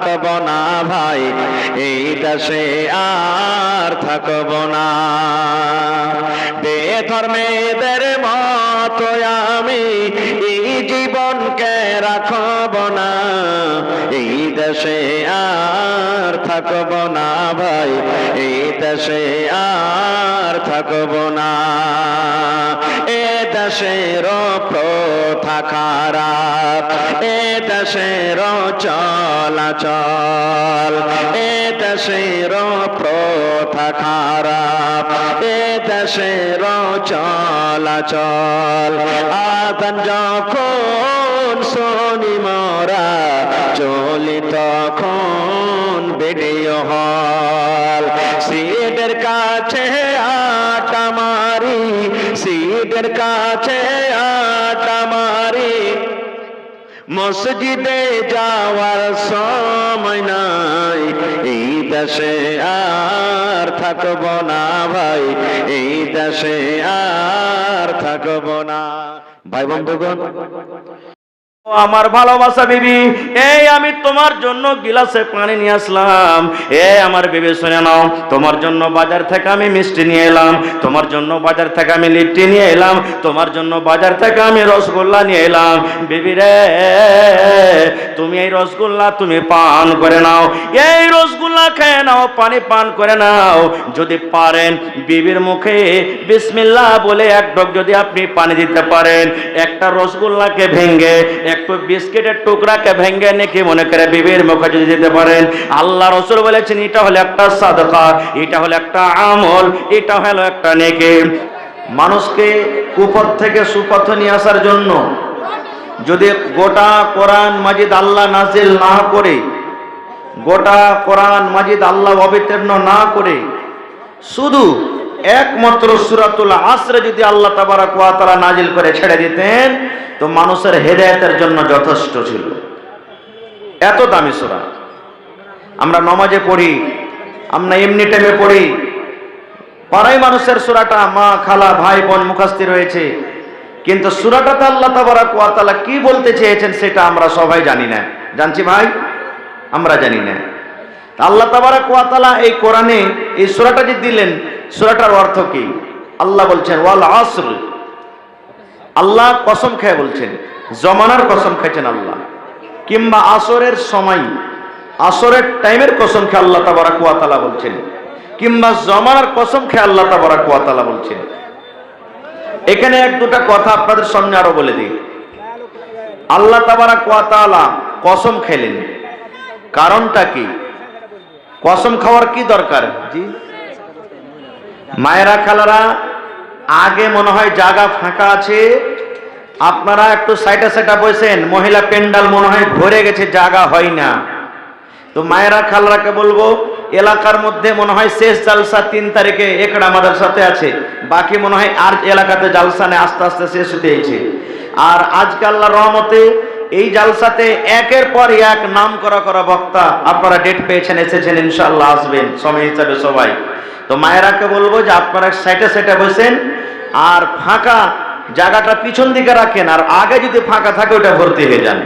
থাকব না ভাই, এই দেশে আর থাকব না। বেধর্মেদের মতো আমি এই জীবনকে রাখব না, এই দেশে আর থাকব না ভাই, এই দেশে আর থাকব না। এ দেশের প্রথা খারাপ, এ দেশের চলাচল, এ দেশের প্রথা খারাপ, এ দেশের চলাচল। আদান যখন শুনি মোরা চলি তখন ভিডিও হল, সিটের কাছে আটা মারি, সিটের কাছে আটা মারি, মসজিদে যাওয়ার সময় নাই, এই দেশে আর থাকব না ভাই, এই দেশে আর থাকব না। ভাই বন্ধুগণ, আমার ভালোবাসা বিবি, এই আমি তোমার জন্য গিলাসে পানি নিয়ে আসলাম। আমার বিবি শুনে নাও, তোমার জন্য বাজার থেকে আমি মিষ্টি নিয়ে এলাম, তোমার জন্য বাজার থেকে আমি লিট্টি নিয়ে এলাম, তোমার জন্য বাজার থেকে আমি রসগোল্লা নিয়ে এলাম। বিবি রে, তুমি এই রসগোল্লা তুমি পান করে নাও, এই রসগোল্লা খেয়ে নাও, পানি পান করে নাও। যদি পারেন বিবির মুখে বিসমিল্লাহ বলে এক ঢোক যদি আপনি পানি দিতে পারেন, একটা রসগোল্লাকে ভেঙে, একটু বিস্কিটের টুকরাকে ভেঙে নাকি মনে করে বিবির মুখে যদি দিতে পারেন, আল্লাহ রাসূল বলেছেন এটা হলো একটা সাদকা, এটা হলো একটা আমল, এটা হলো একটা নেকি। মানুষকে কুপথ থেকে সুপথ নিয়ে আসার জন্য যদি গোটা কোরআন মাজিদ আল্লাহ নাজিল না করে, গোটা কোরআন মাজিদ আল্লাহ অবতীর্ণ না করে, শুধু একমাত্র সূরাতুল আসরে যদি আল্লাহ তাবারক ওয়া তাআলা নাজিল করে ছেড়ে দিতেন, তো মানুষের হেদায়েতের জন্য যথেষ্ট ছিল। এত দামি সূরা। আমরা নামাজে পড়ি, আমরা এমনি টাইমে পড়ি, পাড়ায় মানুষের সূরাটা মা খালা ভাই বোন মুখস্থ রয়েছে, কিন্তু সূরাটাতে আল্লাহ তাবারক ওয়া তাআলা কি বলতে চেয়েছেন সেটা আমরা সবাই জানি না। জানছি ভাই? আমরা জানি না। আল্লাহ তাবারক ওয়া তাআলা এই কোরআনে এই সূরাটা যে দিলেন, সূরাটার অর্থ কি? আল্লাহ বলছেন ওয়াল আসর, আল্লাহ কসম খেয়ে বলছেন, জমানার কসম খেয়েছেন আল্লাহ, কিংবা আসরের সময়, আসরের টাইমের কসম খেয়ে আল্লাহ তাবারক ওয়া তাআলা বলছেন, কিংবা জমানার কসম খেয়ে আল্লাহ তাবারক ওয়া তাআলা বলছেন। এখানে এক দুটা কথা আপনাদের সামনে আরো বলে দিই। আল্লাহ তাবারক ওয়া তাআলা কসম খেলেন, কারণটা কি? কসম খাওয়ার কি দরকার? জি মায়েরা খালারা, আগে মনে হয় জায়গা ফাঁকা আছে, আপনারা একটু সাইডে সাইডে বসেন, মহিলা পেন্ডাল মনে হয় ভরে গেছে, জায়গা হয় না। তো মায়েরা খালারাকে বলবো, এলাকার মধ্যে মনে হয় শেষ জালসা 3 তারিখে একড়া আমাদের সাথে আছে, বাকি মনে হয় আর এলাকাতে জালসা নেই, আস্তে আস্তে শেষ হতে হয়েছে। আর আজকে আল্লাহর রহমতে এই জালসাতে একের পর এক নাম করা করা বক্তা আপনারা ডেট পেয়েছেন, এসেছেন, ইনশাআল্লাহ আসবেন সময় হিসাবে সবাই। তো মায়েরাকে বলবো যে আপনারা সাইডে সাইডে বসেন, আর ফাঁকা জায়গাটা পিছন দিকে রাখেন, আর আগে যদি ফাঁকা থাকে ওটা ভর্তি হয়ে যান।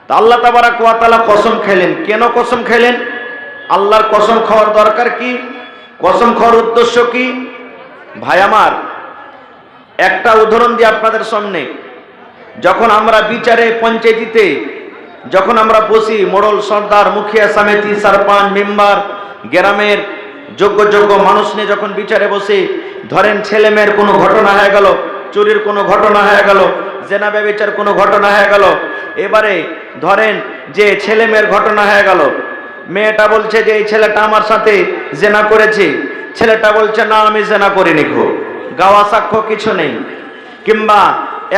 তো আল্লাহ তাবারক ওয়া তাআলা কসম খেলেন। কেন কসম খেলেন? আল্লাহর কসম খাওয়ার দরকার কি? কসম খাওয়ার উদ্দেশ্য কি? ভাই আমার, একটা উদাহরণ দিই আপনাদের সামনে। যখন আমরা বিচারে পঞ্চায়েতিতে যখন আমরা বসি, মোড়ল সর্দার মুখিয়া সমিতি সরপঞ্চ মেম্বার গ্রামের যোগ্য যোগ্য মানুষ নিয়ে যখন বিচারে বসে, ধরেন ছেলে মেয়ের কোনো ঘটনা হয়ে গেল, চুরির কোনো ঘটনা হয়ে গেল, জেনা ব্যভিচার কোনো ঘটনা হয়ে গেল, এবারে ধরেন যে ছেলে মেয়ের ঘটনা হয়ে গেল, মেয়েটা বলছে যে এই ছেলেটা আমার সাথে জেনা করেছে, ছেলেটা বলছে না আমি জেনা করিনি, গাওয়া সাক্ষ্য কিছু নেই। কিংবা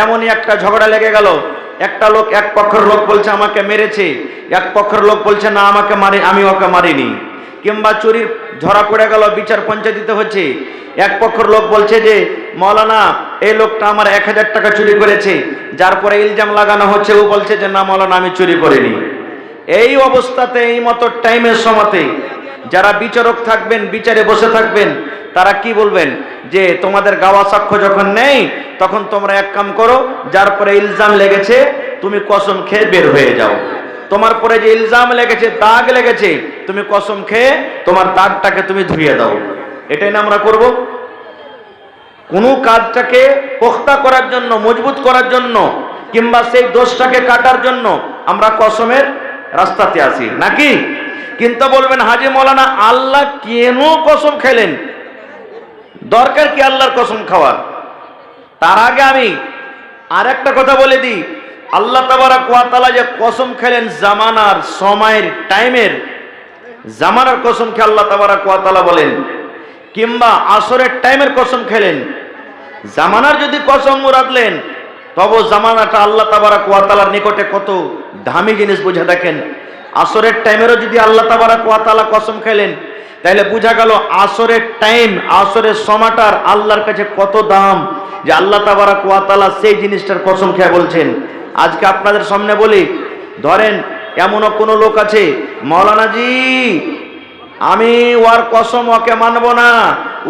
এমনই একটা ঝগড়া লেগে গেল, একটা লোক, এক পক্ষের লোক বলছে আমাকে মেরেছে, এক পক্ষের লোক বলছে না আমাকে মারি, আমি ওকে মারিনি। কিংবা চুরির ধরা পড়ে গেল, বিচার পঞ্চায়েত হচ্ছে, এক পক্ষের লোক বলছে যে মৌলানা এই লোকটা আমার 1000 টাকা চুরি করেছে, যার পরে ইলজাম লাগানো হচ্ছে, ও বলছে যে না মৌলানা আমি চুরি করিনি। এই অবস্থাতে, এই মতো টাইমের সময়তে যারা বিচারক থাকবেন, বিচারে বসে থাকবেন, তারা কি বলবেন? যে তোমাদের গাওয়া সাক্ষ্য যখন নেই, তখন তোমরা এক কাম করো, যার পরে ইলজাম লেগেছে তুমি কসম খেয়ে বের হয়ে যাও। তোমার পরে যে ইলজাম লেগেছে, দাগ লেগেছে, তুমি কসম খেয়ে তোমার দাগটাকে তুমি ধুইয়ে দাও। এটাই না আমরা করব? কোন কাজটাকে পোক্তা করার জন্য, মজবুত করার জন্য, কিংবা সেই দোষটাকে কাটার জন্য আমরা কসমের রাস্তাতে আসি নাকি? কিন্তু বলবেন হাজী মৌলানা আল্লাহ কেন কসম খেলেন? দরকার কি আল্লাহর কসম খাওয়ার? তার আগে আমি আর একটা কথা বলে দিই, আল্লাহ তাবারক ওয়া তাআলা যে কসম খেলেন জামানার, সময়ের, টাইমের, জামানার কসম খেয়ে আল্লাহ তাবারক ওয়া তাআলা বলেন, কিংবা আসরের টাইমের কসম খেলেন। জামানার যদি কসম মুরাদলেন, তবে জামানাটা আল্লাহ তাবারক ওয়া তাআলার নিকটে কত দামি জিনিস বুঝে দেখেন। আসরের টাইমেরও যদি আল্লাহ তাবারক ওয়া তাআলা কসম খেলেন, তাহলে বোঝা গেল আসরের টাইম, আসরের সময়টার আল্লাহর কাছে কত দাম, যে আল্লাহ তাবারক ওয়া তাআলা সেই জিনিসটার কসম খেয়ে বলছেন। আজকে আপনাদের সামনে বলি, ধরেন এমনও কোনো লোক আছে, মৌলানাজি আমি ওর কসম ওকে মানবো না,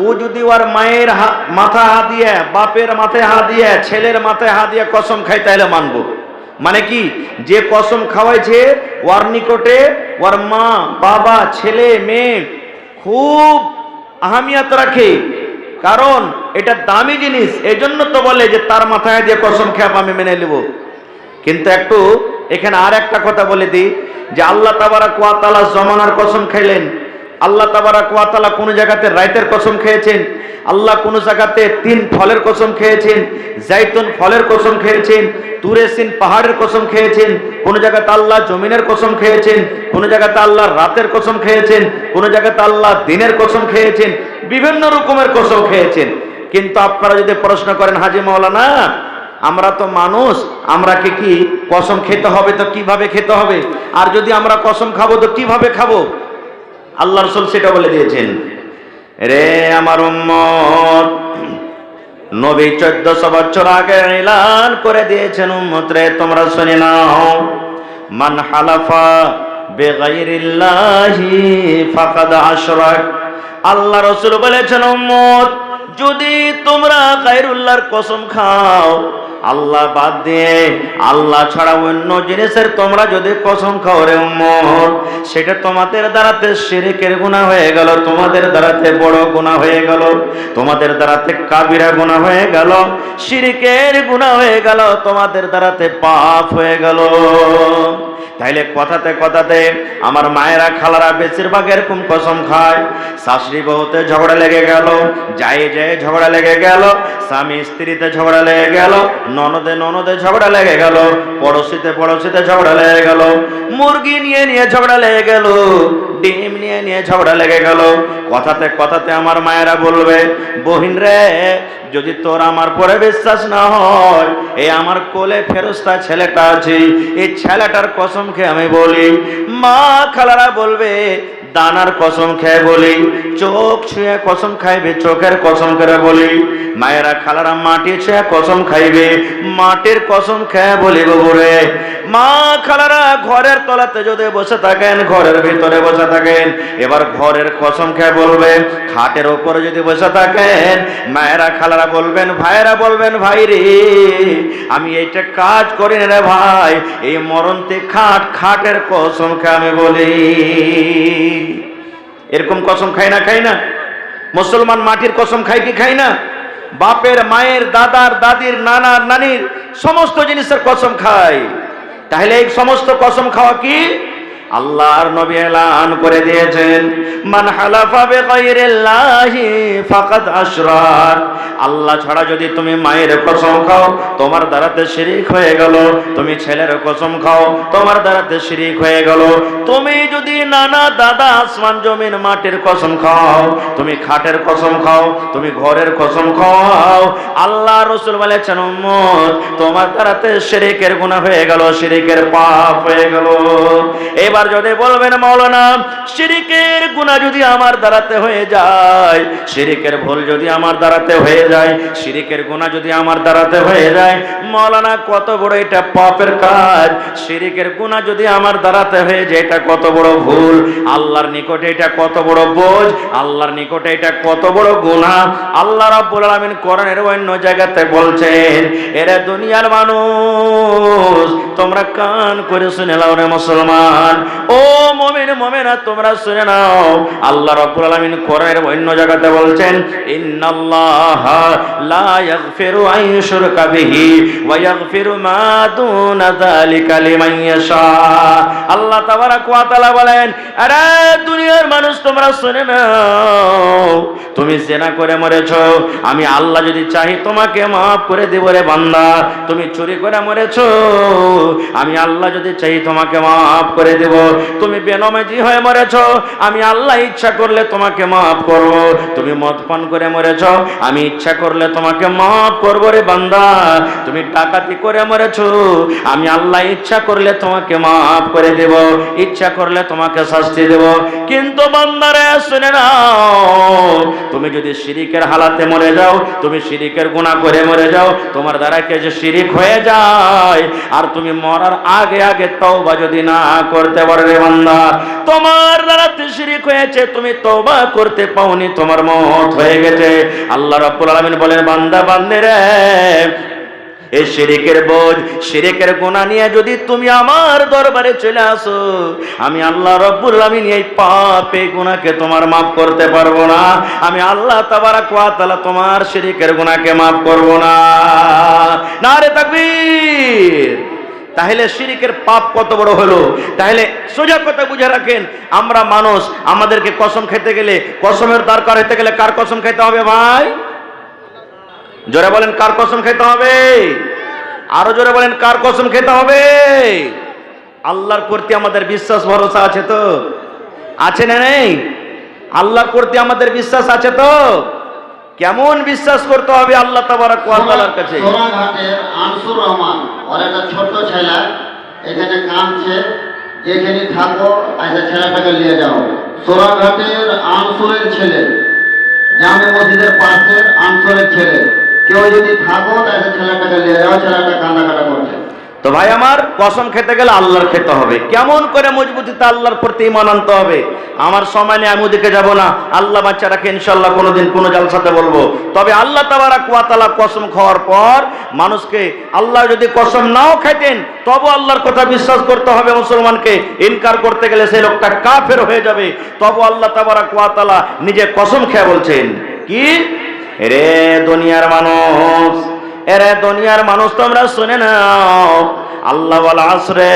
ও যদি ওর মায়ের মাথা হাত দিয়ে, বাপের মাথায় হাত দিয়ে, ছেলের মাথায় হাত দিয়ে কসম খায় তাহলে মানবো। মানে কি, যে কসম খাওয়াইছে ওর নিকটে ওর মা, বাবা, ছেলে, মেয়ে খুব আহমিয়ত রাখে, কারণ এটা দামি জিনিস, এই জন্য তো বলে যে তার মাথায় দিয়ে কসম খেয়ে আমি মেনে নেব। কিন্তু একটু এখানে আর একটা কথা বলে দিই, যে আল্লাহ তাবারক ওয়া তাআলা জমানার কসম খাইলেন, আল্লাহ তাবারক ওয়া তাআলা কোন জায়গাতে রাইতের কসম খেয়েছেন, আল্লাহ কোন জায়গাতে 3 ফলের কসম খেয়েছেন, জাইতুন ফলের কসম খেয়েছেন, তুরে সিন পাহাড়ের কসম খেয়েছেন, কোন জায়গাতে আল্লাহ জমিনের কসম খেয়েছেন, কোন জায়গাতে আল্লাহ রাতের কসম খেয়েছেন, কোন জায়গাতে আল্লাহ দিনের কসম খেয়েছেন, বিভিন্ন রকমের কসম খেয়েছেন। কিন্তু আপনারা যদি প্রশ্ন করেন হাজী মাওলানা আমরা তো মানুষ, আমরা কি কসম খেতে হবে তো কিভাবে খেতে হবে, আর যদি আমরা কসম খাবো তো কিভাবে খাবো? আল্লাহ রাসূল সেটা বলে দিয়েছেন। রে আমার উম্মত, নবী 1400 বছর আগে এলান করে দিয়েছেন, উম্মত রে তোমরা শুনে নাও, মান হালাফা বিগাইরিল্লাহি ফাকাদ আশরাক। আল্লাহ রাসূল বলেছেন, উম্মত যদি তোমরা গায়রুল্লাহর কসম খাও, আল্লাহ বাদ দিয়ে, আল্লাহ ছাড়া অন্য জিনিসের তোমরা যদি কসম খাও রে উম্মত, সেটা তোমাদের দ্বারাতে শিরকের গুনাহ হয়ে গেল, তোমাদের দ্বারাতে বড় গুনাহ হয়ে গেল, তোমাদের দ্বারাতে কাবিরা গুনাহ হয়ে গেল, শিরকের গুনাহ হয়ে গেল, তোমাদের দ্বারাতে পাপ হয়ে গেল। তাইলে কথাতে কথাতে আমার মায়েরা, খালারা বেশিরভাগ এরকম কসম খায়। শাশুড়ি বউতে ঝগড়া লেগে গেল, যায় ঝগড়া লেগে গেল, স্বামী স্ত্রীতে ঝগড়া লেগে গেল, ননদে ঝগড়া লেগে গেল, পড়োশিতে ঝগড়া লেগে গেল, মুরগি নিয়ে ঝগড়া লেগে গেল, ডিম নিয়ে ঝগড়া লেগে গেল। কথাতে কথাতে আমার মায়েরা বলবে, বহিন রে যদি তোর আমার পরে বিশ্বাস না হয়, এই আমার কোলে ফেরেশতা ছেলেটা আছে, এই ছেলেটার কসম খেয়ে আমি বলি। মা খালারা বলবে, দানার কসম খেয়ে বলি, চোখ ছুঁয়ে কসম খাইবে, চোখের কসম করে বলি। মায়েরা খালারা মাটি ছুঁয়ে কসম খাইবে, মাটির কসম খেয়ে বলি। বগুরে মা খালারা ঘরের তলাতে যদি বসে থাকেন, ঘরের ভিতরে বসে থাকেন, এবার ঘরের কসম খেয়ে বলবে। খাটের উপরে যদি বসে থাকেন, মায়েরা খালারা বলবেন, ভাইরা বলবেন, ভাই রে আমি এইটা কাজ করি না রে ভাই, এই মরণতে খাটের কসম খেয়ে আমি বলি। এরকম কসম খাই না? মুসলমান মাটির কসম খাই কি খাই না? বাপের, মায়ের, দাদার, দাদির, নানার, নানির সমস্ত জিনিসের কসম খাই। তাহলে এই সমস্ত কসম খাওয়া কি? আল্লাহর নবী এলান করে দিয়েছেন, মান হালাফা বিগাইরিল্লাহি ফাকাদ আশরাক। আল্লাহ ছাড়া যদি তুমি মায়ের কসম খাও, তোমার দ্বারাতে শিরিক হয়ে গেল। তুমি ছেলের কসম খাও, তোমার দ্বারাতে শিরিক হয়ে গেল। তুমি যদি নানা, দাদা, আসমান জমিন মাটির কসম খাও, তুমি খাটের কসম খাও, তুমি ঘরের কসম খাও, আল্লাহ রাসূল বলেছেন, উম্মত তোমার দ্বারাতে শিরিকের গুনাহ হয়ে গেল, শিরিকের পাপ হয়ে গেল। এবার যদি বলবেন মাওলানা শিরিকের গুনাহ যদি আমার দ্বারাতে হয়ে যায়, শিরিকের ভুল যদি আমার দ্বারাতে হয়ে যায়, শিরিকের গুনাহ যদি আমার দ্বারাতে হয়ে যায়, মাওলানা কত বড় এটা পাপের কাজ। শিরিকের গুনাহ যদি আমার দ্বারাতে হয়ে যায়, এটা কত বড় ভুল। আল্লাহর নিকটে এটা কত বড় বোঝ, আল্লাহর নিকটে এটা কত বড় গুনাহ। আল্লাহ রাব্বুল আলামিন কোরআনের অন্য জায়গাতে বলছেন, এরা দুনিয়ার মানুষ তোমরা কান করে শুনে নাও রে মুসলমান, ও মুমিন মুমিনা তোমরা শুনে নাও। আল্লাহ রাব্বুল আলামিন কোরআনের অন্য জায়গাতে বলছেন, ইন্নাল্লাহা লা ইয়াগফিরু আন ইউশরাকা বিহি ওয়া ইয়াগফিরু মা দুনা যালিকা লিমান ইয়াশা। আল্লাহ তাবারাক ওয়া তাআলা বলেন, আরে দুনিয়ার মানুষ তোমরা শুনে নাও, তুমি জিনা করে মরেছো, আমি আল্লাহ যদি চাই তোমাকে মাফ করে দেব রে বান্দা। তুমি চুরি করে মরেছো, আমি আল্লাহ যদি চাই তোমাকে মাফ করে দেব। তুমি বেনামাজি হয়ে মরেছো, আমি আল্লাহ ইচ্ছা করলে তোমাকে মাফ করব। তুমি মদ পান করে মরেছো, আমি ইচ্ছা করলে তোমাকে মাফ করব রে বান্দা। তুমি ডাকাতি করে মরেছো, আমি আল্লাহ ইচ্ছা করলে তোমাকে মাফ করে দেব, ইচ্ছা করলে তোমাকে শাস্তি দেব। কিন্তু বান্দারে শুনে নাও, তুমি যদি শিরিকের হালাতে মরে যাও, তুমি শিরিকের গুনাহ করে মরে যাও, তোমার দ্বারা কে যে শিরিক হয়ে যায়, আর তুমি মরার আগে আগে তওবা যদি না করতে পারো রে বান্দা, তোমার দ্বারা শিরিক হয়েছে, তুমি তওবা করতে পাওনি, তোমার মওত হয়ে গেছে। আল্লাহ রাব্বুল আলামিন বলেন, বান্দা বান্দেরে, এই শিরিকের বোঝ, শিরিকের গুনাহ নিয়ে যদি তুমি আমার দরবারে চলে আসো, আমি আল্লাহ রাব্বুল আলামিন এই পাপে গুনাহকে তোমার মাফ করতে পারবো না। আমি আল্লাহ তাবারাক ওয়া তাআলা তোমার শিরিকের গুনাহকে মাফ করব না। নারে তাকবীর। তাহলে শিরিকের পাপ কত বড় হলো। তাহলে সোজা কথা বুঝে রাখেন, আমরা মানুষ, আমাদেরকে কসম খেতে গেলে, কসমের দরকার হতে গেলে কার কসম খেতে হবে ভাই? জোরে বলেন, কার কসম খেতে হবে? আরো জোরে বলেন, কার কসম খেতে হবে? আল্লাহর প্রতি আমাদের বিশ্বাস ভরসা আছে তো? আছে না নেই? আল্লাহর প্রতি আমাদের বিশ্বাস আছে তো? কেমন বিশ্বাস করতে হবে আল্লাহ তাবারাক ওয়া তাআলার কাছে? সোনাঘাটের আনসুর রহমান, ওর একটা ছোট্ট ছেলে এখানে কাঁদছে, যেখানে থাকো আচ্ছা ছেলেটাকে নিয়ে যাও। সোনাঘাটের আনসুরের ছেলে, জামে মসজিদের পাশের আনসুরের ছেলে, কেউ যদি থাকো তাহলে ছেলেটাকে নিয়ে যাও, ছেলেটা কান্নাকাটা করছে। তো ভাই আমার, কসম খেতে গেলে আল্লাহর খেতে হবে। কেমন করে মজবুতিতে আল্লাহর প্রতি ঈমান আনতে হবে? আমার সময় নেই, আমি ওদিকে যাব না। আল্লাহ বাচ্চা রাখে, ইনশাআল্লাহ কোনোদিন কোনো জালসাতে বলবো। তবে আল্লাহ তাবারাক ওয়া তাআলা কসম খাওয়ার পর মানুষকে, আল্লাহ যদি কসম নাও খাইতেন তবু আল্লাহর কথা বিশ্বাস করতে হবে মুসলমানকে। ইনকার করতে গেলে সেই লোকটা কাফের হয়ে যাবে। তবু আল্লাহ তাবারাক ওয়া তাআলা নিজে কসম খেয়ে বলছেন কি, রে দুনিয়ার মানুষ, এরে দুনিয়ার মানুষ তোমরা শুনে নাও, আল্লাহ ওয়াল আসরে,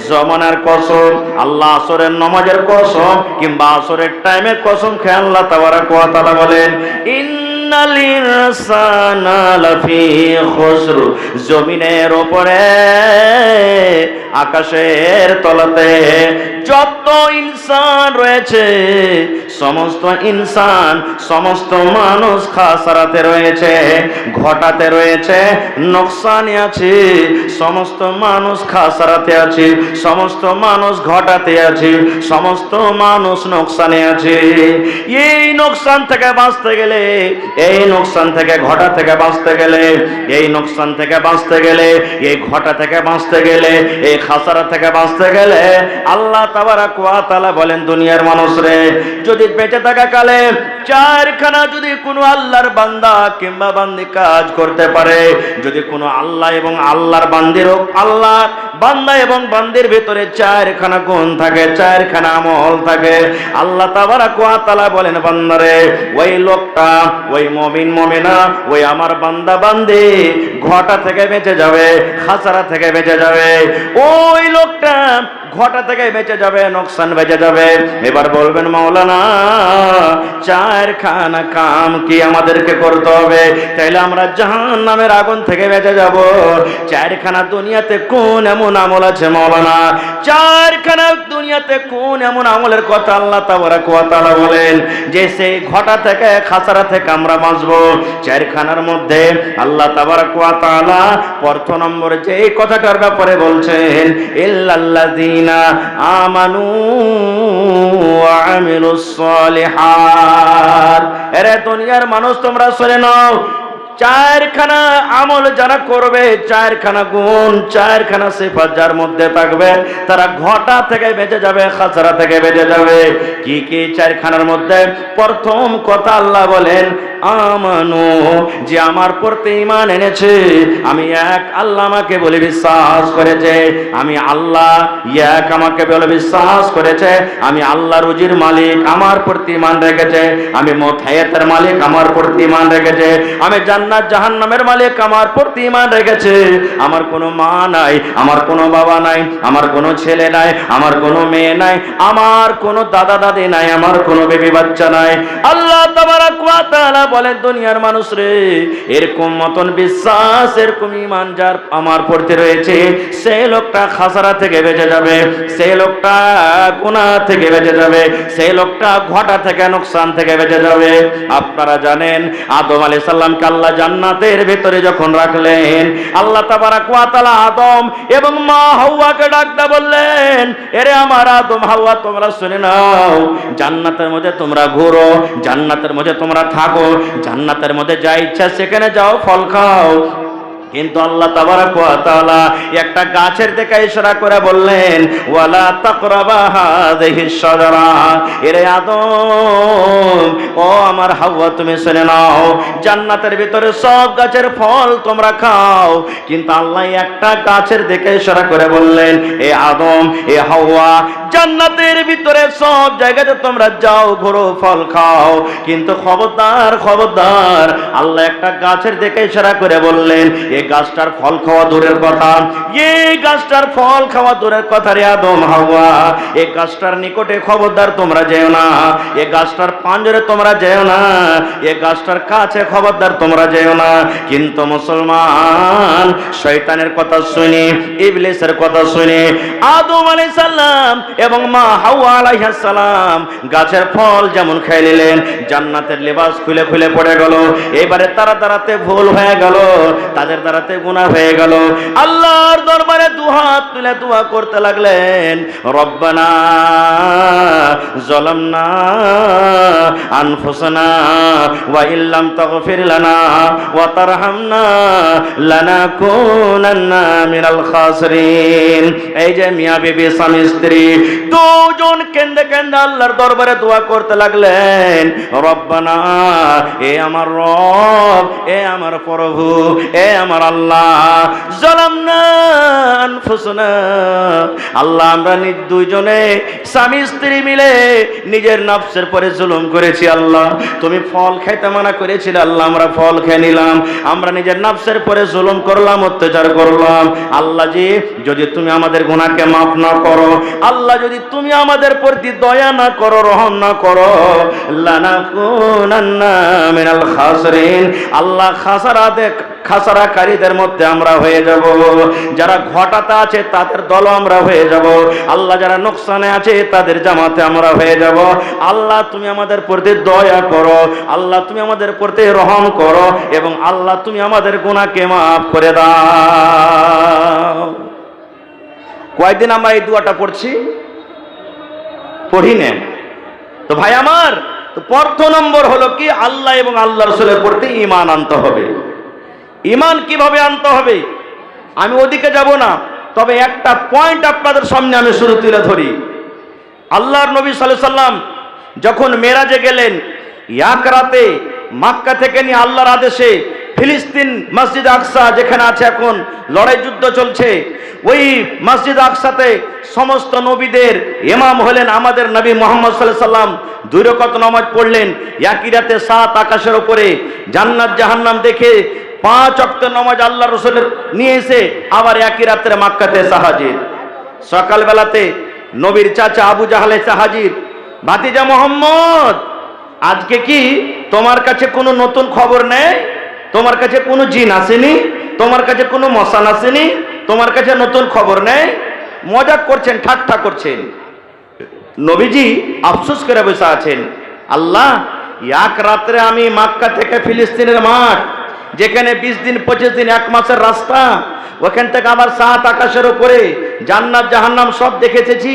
জমানার কসম, আল্লাহ আসরের নামাজের কসম, কিংবা আসরের টাইমের কসম খেয়ে আল্লাহ তাবারাক ওয়া তাআলা বলেন, ইন্নাল ইনসানা লাফি খুসর। জমিনের উপরে, আকাশের তলাতে যত ইনসান রয়েছে, সমস্ত ইনসান, সমস্ত মানুষ খাসারাতে রয়েছে, ঘটাতে রয়েছে, নোকসানে আছে। সমস্ত মানুষ খাসারাতে আছে, সমস্ত মানুষ ঘটাতে আছে, সমস্ত মানুষ নোকসানে আছে। এই নোকসান থেকে বাঁচতে গেলে, এই নোকসান থেকে, ঘটা থেকে বাঁচতে গেলে, এই নোকসান থেকে বাঁচতে গেলে, এই ঘটা থেকে বাঁচতে গেলে, এই খাসারা থেকে বাঁচতে গেলে আল্লাহ তাবারাক ওয়া তাআলা বলেন, দুনিয়ার মানুষ রে, যদি বেঁচে থাকা কালে চারখানা যদি কোনো আল্লাহর বান্দা কিংবা বান্দি কাজ করতে পারে, যদি কোনো আল্লাহ এবং আল্লাহর বান্দির, আল্লাহর বান্দা এবং বান্দির ভিতরে চারখানা গুণ থাকে, চারখানা আমল থাকে, আল্লাহ তাবারাক ওয়া তাআলা বলেন, বান্দারে, ওই লোকটা, ওই মুমিন মুমিনা, ওই আমার বান্দা বান্দি ঘটা থেকে বেঁচে যাবে, খাসারা থেকে বেঁচে যাবে। ওই লোকটা ঘটা থেকে বেঁচে যাবে, নোকসান বেঁচে যাবে। এবার বলবেন, মাওলানা চারখানা কাম কি আমাদেরকে করতে হবে তাইলে আমরা জাহান্নামের আগুন থেকে বেঁচে যাব? চারখানা দুনিয়াতে কোন এমন আমল আছে মাওলানা? চারখানা দুনিয়াতে কোন এমন আমলের কথা আল্লাহ তাবারাক ওয়া তাআলা বলেন যে সেই ঘটা থেকে, খাসারা থেকে আমরা বাঁচবো? চারখানার মধ্যে আল্লাহ তাবারাক ওয়া তাআলা প্রথম নম্বরে যে কথাটার ব্যাপারে বলছেন, ইল্লাল্লাযীনা আমানু ওয়া আমিলুস সালিহাত। এরে দুনিয়ার মানুষ তোমরা শুনে নাও, চারখানা আমল যারা করবে, চারখানা গুণ, চারখানা সিফাত যার মধ্যে থাকবে, তারা ঘটা থেকে বেঁচে যাবে, খাসরা থেকে বেঁচে যাবে। কি কি চারখানার মধ্যে? প্রথম কথা আল্লাহ বলেন আমানু, যে আমার প্রতি ঈমান এনেছে, আমি এক আল্লাহ আমাকে বলে বিশ্বাস করেছে, আমি আল্লাহ এক আমাকে বলে বিশ্বাস করেছে, আমি আল্লাহ রুজির মালিক আমার প্রতি ঈমান রেখেছে, আমি মত হায়াতের মালিক আমার প্রতি ঈমান রেখেছে, আমি জান্নাত জাহান্নামের মালিক আমার প্রতি ঈমান রেখেছে, আমার কোনো মা নাই, আমার কোনো বাবা নাই, আমার কোনো ছেলে নাই, আমার কোনো মেয়ে নাই, আমার কোনো দাদা দাদি নাই, আমার কোনো বেবি বাচ্চা নাই। আল্লাহ তাবারাক ওয়া তাআলা বলেন দুনিয়ার মানুষ রে, এরকম মতন বিশ্বাস, এরকম ঈমান যার আমার প্রতি রয়েছে, সেই লোকটা খাসারা থেকে বেঁচে যাবে, সেই লোকটা গুনাহ থেকে বেঁচে যাবে, সেই লোকটা ঘাটা থেকে নোকসান থেকে বেঁচে যাবে। আপনারা জানেন আদম আলাইহিস সালামকে আল্লাহ জান্নাতের ভিতরে যখন রাখলেন, আল্লাহ তাবারাক ওয়া তাআলা আদম এবং মা হাওয়াকে ডাকতে বললেন, এরে আমার আদম হাওয়া তোমরা শুনে নাও, জান্নাতের মধ্যে তোমরা ঘুরো, জান্নাতের মধ্যে তোমরা থাকো, জান্নাতের মধ্যে যা ইচ্ছা সেখানে যাও, ফল খাও, কিন্তু আল্লাহ তাবারাক ওয়া তাআলা একটা গাছের দিকে ইশারা করে বললেন ওয়ালা তাকরাবা হাযিহিশ শাজারা, এরে আদম ও আমার হাওয়া তুমি শুনে নাও, জান্নাতের ভিতরে সব গাছের ফল তোমরা খাও, কিন্তু আল্লাহ একটা গাছের দিকে ইশারা করে বললেন এ আদম এ হাওয়া, জান্নাতের ভিতরে সব জায়গাতে তোমরা যাও, ঘোরো, ফল খাও, কিন্তু খবরদার খবরদার, আল্লাহ একটা গাছের দিকে ইশারা করে বললেন এই গাছটার ফল খাওয়া দূরের কথা, এই গাছটার ফল খাওয়া দূরের কথা রে আদম হাওয়া, এই গাছটার নিকটে খবরদার তোমরা যেও না, এই গাছটার পাঞ্জরে তোমরা যেও না, এই গাছটার কাছে খবরদার তোমরা যেও না। কিন্তু মুসলমান শয়তানের কথা শুনে, ইবলিসের কথা শুনে আদম আলাইহিস সালাম এবং মা হাওয়া আলাইহিস সালাম গাছের ফল যেমন খেয়ে নিলেন, জান্নাতের লেবাস খুলে খুলে পড়ে গেল, এবারে তারা দাঁড়াতে ভুল হয়ে গেল, তাদের দাঁড়াতে গুনাহ হয়ে গেল, আল্লাহর দরবারে দুহাত তুলে দোয়া করতে লাগলেন রব্বানা যালামনা আনফুসানা ওয়া ইল্লাম তাগফির লানা ওয়া তারহামনা লানাকুনান্না মিনাল খাসিরিন। এই যে মিয়া বিবি স্বামী স্ত্রী দুজন কেন্দে কেন্দে আল্লাহর দরবারে দোয়া করতে লাগলেন রব্বানা, এ আমার রব, এ আমার প্রভু, এ আমার আল্লাহ, যালামনা আনফুসানা, আল্লাহ আমরা দুইজনে স্বামী স্ত্রী মিলে নিজের নফসের পরে জুলুম করেছি, আল্লাহ তুমি ফল খাইতে মানা করেছিলে, আল্লাহ আমরা ফল খেয়ে নিলাম, আমরা নিজের নফসের পরে জুলুম করলাম, অত্যাচার করলাম, আল্লাহ জি যদি তুমি আমাদের গুনাহকে মাফ না করো, আল্লাহ যদি তুমি আমাদের প্রতি দয়া না করো, রহম না করো, লানাকুনান্না মিনাল খাসিরিন, আল্লাহ খাসারাকারীদের মধ্যে আমরা হয়ে যাব, যারা ঘটাতে আছে তাদের দল আমরা হয়ে যাব, আল্লাহ যারা নোকসানে আছে তাদের জামাতে আমরা হয়ে যাব, আল্লাহ তুমি আমাদের প্রতি দয়া করো, আল্লাহ তুমি আমাদের প্রতি রহম করো, এবং আল্লাহ তুমি আমাদের গুনাহকে মাফ করে দাও। কয়েকদিন আমরা এই দোয়াটা পড়ছি, পড়ি না তো ভাই আমার, তো প্রথম নম্বর হলো কি আল্লাহ এবং আল্লাহ রাসূলের প্রতি ঈমান আনতে হবে। ঈমান কিভাবে আনতে হবে আমি ওদিকে যাব না, তবে একটা পয়েন্ট আপনাদের সামনে আমি শুরু তুলে ধরি। আল্লাহর নবী সাল্লাল্লাহু আলাইহি সাল্লাম যখন মেরাজে গেলেন, এক রাতে মক্কা থেকে নিয়ে আল্লাহর আদেশে ফিলিস্তিন মসজিদ আকসা যেখানে আছে এখন লড়াই যুদ্ধ চলছে, ওই মসজিদ আকসাতে সমস্ত নবীদের ইমাম হলেন আমাদের নবী মুহাম্মদ সাল্লাল্লাহু আলাইহি সাল্লাম। 2 রাকাত নামাজ পড়লেন, একই রাতে 7 আকাশের উপরে জান্নাত জাহান্নাম দেখে 5 ওয়াক্ত নামাজ আল্লাহ রাসূলের নিয়ে এসে আবার একই রাতে মক্কাতে হাজির। সকালবেলাতে নবীর চাচা আবু জাহল এসে হাজির, ভাতিজা মুহাম্মদ আজকে কি তোমার কাছে কোনো নতুন খবর নেই? তোমার কাছে কোনো জিন আসেনি? তোমার কাছে কোনো মশান আসেনি? তোমার কাছে নতুন খবর নেই? মজাক করছেন, ঠাট্টা করছেন। নবীজি আফসোস করে বসে আছেন, আল্লাহ এক রাত্রে আমি মক্কা থেকে ফিলিস্তিনের মাঠ যেখানে 20 দিন 25 দিন 1 মাসের রাস্তা, ওখান থেকে আবার 7 আকাশের উপরে জান্নাত জাহান্নাম সব দেখেছি,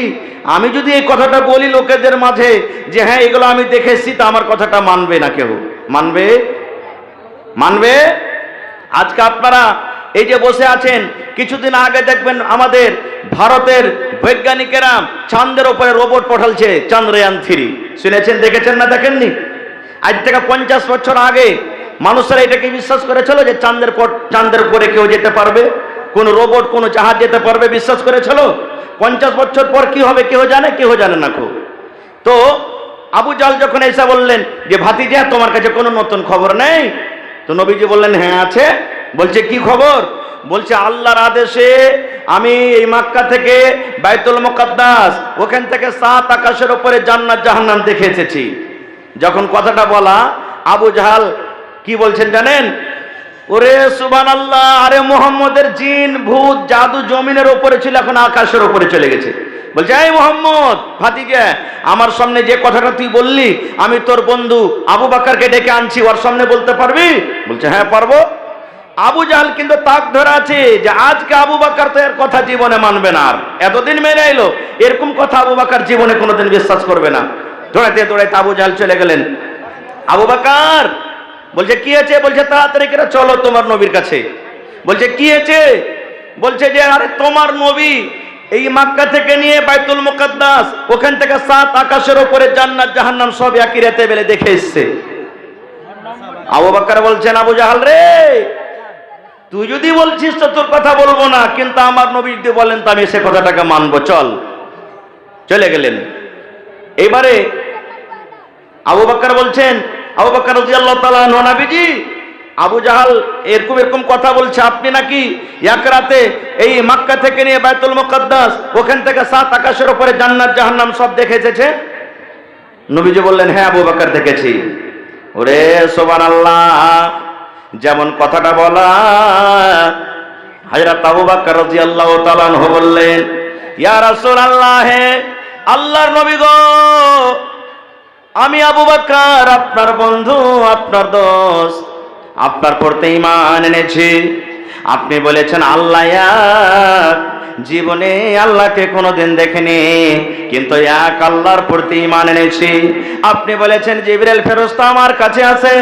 আমি যদি এই কথাটা বলি লোকেদের মাঝে যে হ্যাঁ এগুলো আমি দেখেছি, তা আমার কথাটা মানবে না? কেউ মানবে? আজকে আপনারা এই যে বসে আছেন, কিছুদিন আগে দেখবেন আমাদের ভারতের বৈজ্ঞানিকেরা চাঁদের উপরে রোবট পাঠালছে, চন্দ্রয়ান 3। শুনেছেন, দেখেছেন না দেখেননি? আজ থেকে 50 বছর আগে মানুষেরা এটাকে বিশ্বাস করেছিল যে চাঁদের উপরে কেউ যেতে পারবে, কোন রোবট কোন জাহাজ যেতে পারবে, বিশ্বাস করেছিল। 50 বছর পর কি হবে কেউ জানে? কেউ জানে না। তো আবু জাহল যখন এসে বললেন যে ভাতিজা তোমার কাছে কোনো নতুন খবর নেই, তো নবীজি বললেন হ্যাঁ আছে। বলছে কি খবর? বলছে আল্লাহর আদেশে আমি এই মক্কা থেকে বাইতুল মুকাদ্দাস, ওখান থেকে 7 আকাশের উপরে জান্নাত জাহান্নাম দেখে এসেছি। যখন কথাটা বলা, আবু জাহল কি বলছেন জানেন? ওরে সুবহানাল্লাহ, আরে মুহাম্মদের জিন ভূত জাদু জমিনের উপরে ছিল, এখন আকাশের উপরে চলে গেছে। বলছে এই মুহাম্মদ ভাতিজা, আমার সামনে যে কথাটা তুই বললি, আমি তোর বন্ধু আবু বকরকে ডেকে আনছি, ওর সামনে বলতে পারবি? বলছে হ্যাঁ পারবো। আবু জাহল কিন্তু তাক ধরে আছে যে আজকে আবু বকর তো এর কথা জীবনে মানবে না। আর এতদিন মেনে এলো, এরকম কথা আবু বকর জীবনে কোনোদিন বিশ্বাস করবে না। দৌড়াইতে দৌড়াইতে আবু জাহল চলে গেলেন। আবু বকর বলছে কি আছে? বলছে তাড়াতাড়ি করে চলো তোমার নবীর কাছে। বলছে কি আছে? বলছে যে আরে তোমার নবী এই মক্কা থেকে নিয়ে বাইতুল মুকাদ্দাস, ওখান থেকে 7 আকাশের উপরে জান্নাত জাহান্নাম সব একই রাতে বেলে দেখে এসেছে। আবু বকর বলছেন আবু জাহল রে, তুই যদি বলছিস তো তোর কথা বলবো না, কিন্তু আমার নবী যদি বলেন তো আমি সে কথাটাকে মানবো, চল। চলে গেলেন। এবারে আবু বকর বলছেন, আবু বকর রাদিয়াল্লাহু তাআলা আনহু, নবীজি আবু জাহল এরকম কথা বলছে, আপনি নাকি এক রাতে এই মক্কা থেকে নিয়ে বাইতুল মুকাদ্দাস, ওখান থেকে 7 আকাশের উপরে জান্নাত জাহান্নাম সব দেখে এসেছে? নবীজি বললেন হ্যাঁ আবু বকর দেখেছি। ওরে সুবহানাল্লাহ, যেমন কথাটা বলা, হযরত আবু বকর রাদিয়াল্লাহু তাআলা আনহু বললেন ইয়া রাসূলুল্লাহ, হে আল্লাহর নবী গো, আমি আবু বকর আপনার বন্ধু, আপনার দোস্ত, আপনার প্রতি ঈমান এনেছি। আপনি বলেছেন আল্লাহ এক, জীবনে আল্লাহকে কোনোদিন দেখিনি, কিন্তু এক আল্লাহর প্রতি ঈমান এনেছি। আপনি বলেছেন জিবরিল ফেরেশতা আমার কাছে আছে,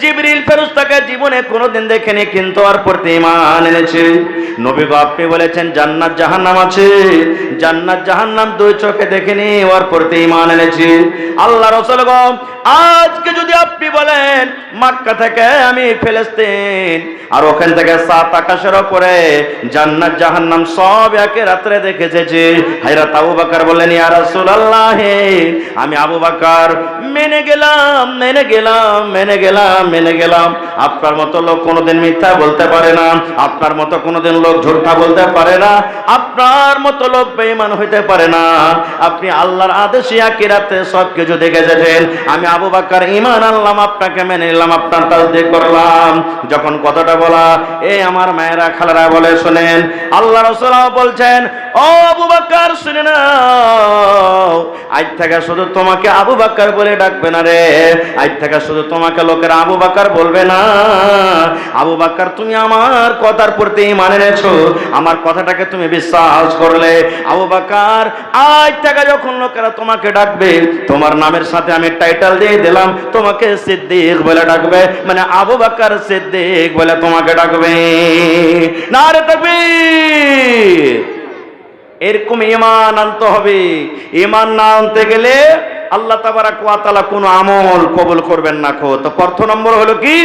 জিবরিল ফেরেশতাকে জীবনে কোনোদিন দেখিনি, কিন্তু আর প্রতি ঈমান এনেছি। নবী গো আপনি বলেছেন জান্নাত জাহান্নাম আছে, জান্নাত জাহান্নাম 2 চোখে দেখিনি, ওর প্রতি ঈমান এনেছি। আল্লাহ রাসূল গো, আজকে যদি আপনি বলেন মক্কা থেকে আমি ফিলিস্তিন, আর ওখান থেকে 7 আকাশের উপরে জান্নাত জাহান্নাম সব একে রাত্রে দেখে এসেছি। হযরত আবু বকর বললেন ইয়া রাসূলুল্লাহ, আমি আবু বকর মেনে গেলাম, মেনে গেলাম, মেনে গেলাম, মেনে গেলাম। আপনার মতো লোক কোনোদিন মিথ্যা বলতে পারে না, আপনার মতো কোনোদিন লোক ঝুঠা বলতে পারে না, আপনার মতো লোক বেঈমান হইতে পারে না। আপনি আল্লাহর আদেশে আখিরাতে সব কিছু দেখে এসেছেন। আমি আবু বকর ঈমান আনলাম, আপনাকে মেনে নিলাম, আপনার তাসদীক করলাম। যখন কথাটা বলা, এই আমার মায়েরা খালারা বলে শুনেন, আল্লাহ রাসূল বলছেন ও আবু বকর শুনে নাও, আজ থেকে শুধু তোমাকে আবু বকর বলে ডাকবে না রে, আজ থেকে শুধু তোমাকে লোকেরা আবু বকর বলবে না। আবু বকর তুমি আমার কথার প্রতি ঈমান এনেছো, আমার কথাটাকে তুমি বিশ্বাস করলে। আবু বকর আজ থেকে যখন লোকেরা তোমাকে ডাকবে, তোমার নামের সাথে আমি টাইটেল দিয়ে দিলাম, তোমাকে সিদ্দিক বলে ডাকবে, মানে আবু বকর সিদ্দিক বলে তোমাকে ডাকবে। নারে তাকবীর। এরকম ঈমান আনতে হবে। ঈমান না আনতে গেলে আল্লাহ তাবারাক ওয়া তাআলা কোনো আমল কবুল করবেন না। তো প্রথম নম্বর হলো কি?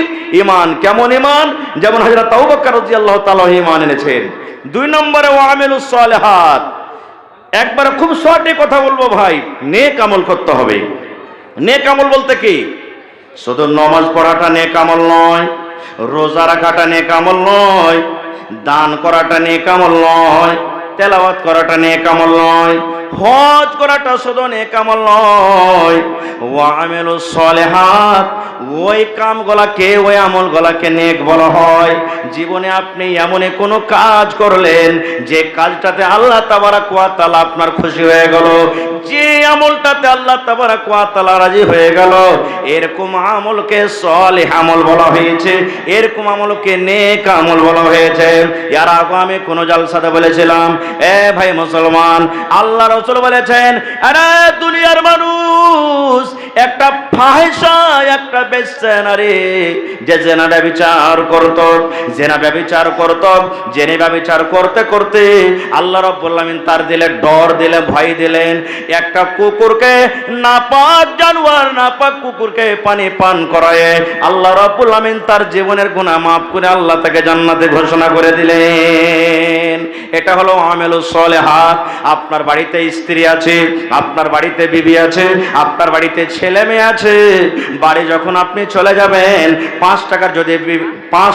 ঈমান। কেমন ঈমান? যেমন হযরত আবু বকর রাদিয়াল্লাহু তাআলা ঈমান এনেছেন। 2 নম্বরে ওয়া আমিলুস সালিহাত। একবার খুব শর্টে কথা বলবো ভাই, নেক আমল করতে হবে। নেক আমল বলতে কি? শুধু নামাজ পড়াটা নেক আমল নয়, রোজা রাখাটা নেক আমল নয়, দান করাটা নেক আমল নয়, তেলাওয়াত করাটা নেক আমল নয়, হজ করাটা শুধু নেক আমল নয়। ওয়া আমিলুস সালিহাত, ওই কামগুলাকে, ওই আমলগুলাকে নেক বলা হয়। জীবনে আপনি এমন কোনো কাজ করলেন যে কাজটাতে আল্লাহ তাবারাক ওয়া তাআলা আপনার খুশি হয়ে গেল, যে আমলটাতে আল্লাহ তাবারাক ওয়া তাআলা রাজি হয়ে গেল, এরকম আমলকে সালিহ আমল বলা হয়েছে, এরকম আমলকে নেক আমল বলা হয়েছে। এর আগে আমি কোন জালসাতে বলেছিলাম, এ ভাই মুসলমান, আল্লাহ রাসূল বলেছেন, আরে দুনিয়ার মানুষ একটা ফাহিশা, একটা বেশ্যা নারী যে জেনা ব্যভিচার করত, জেনা ব্যভিচার করত, জেনে ব্যভিচার করতে করতে আল্লাহ রাব্বুল আলামিন তার দিলে ডর দিলে ভয় দিলেন। একটা কুকুরকে নাপাক জানোয়ার নাপাক কুকুরকে পানি পান করায় আল্লাহ রাব্বুল আলামিন তার জীবনের গুনাহ মাফ করে আল্লাহ তাকে জান্নাতে ঘোষণা করে দিলেন। এটা হলো আমালুস সালিহাত। আপনার বাড়িতে স্ত্রী আছে, আপনার বাড়িতে বিবি আছে, আপনার বাড়িতে ছেলে মেয়ে আছে, বাড়ি যখন আপনি চলে যাবেন 5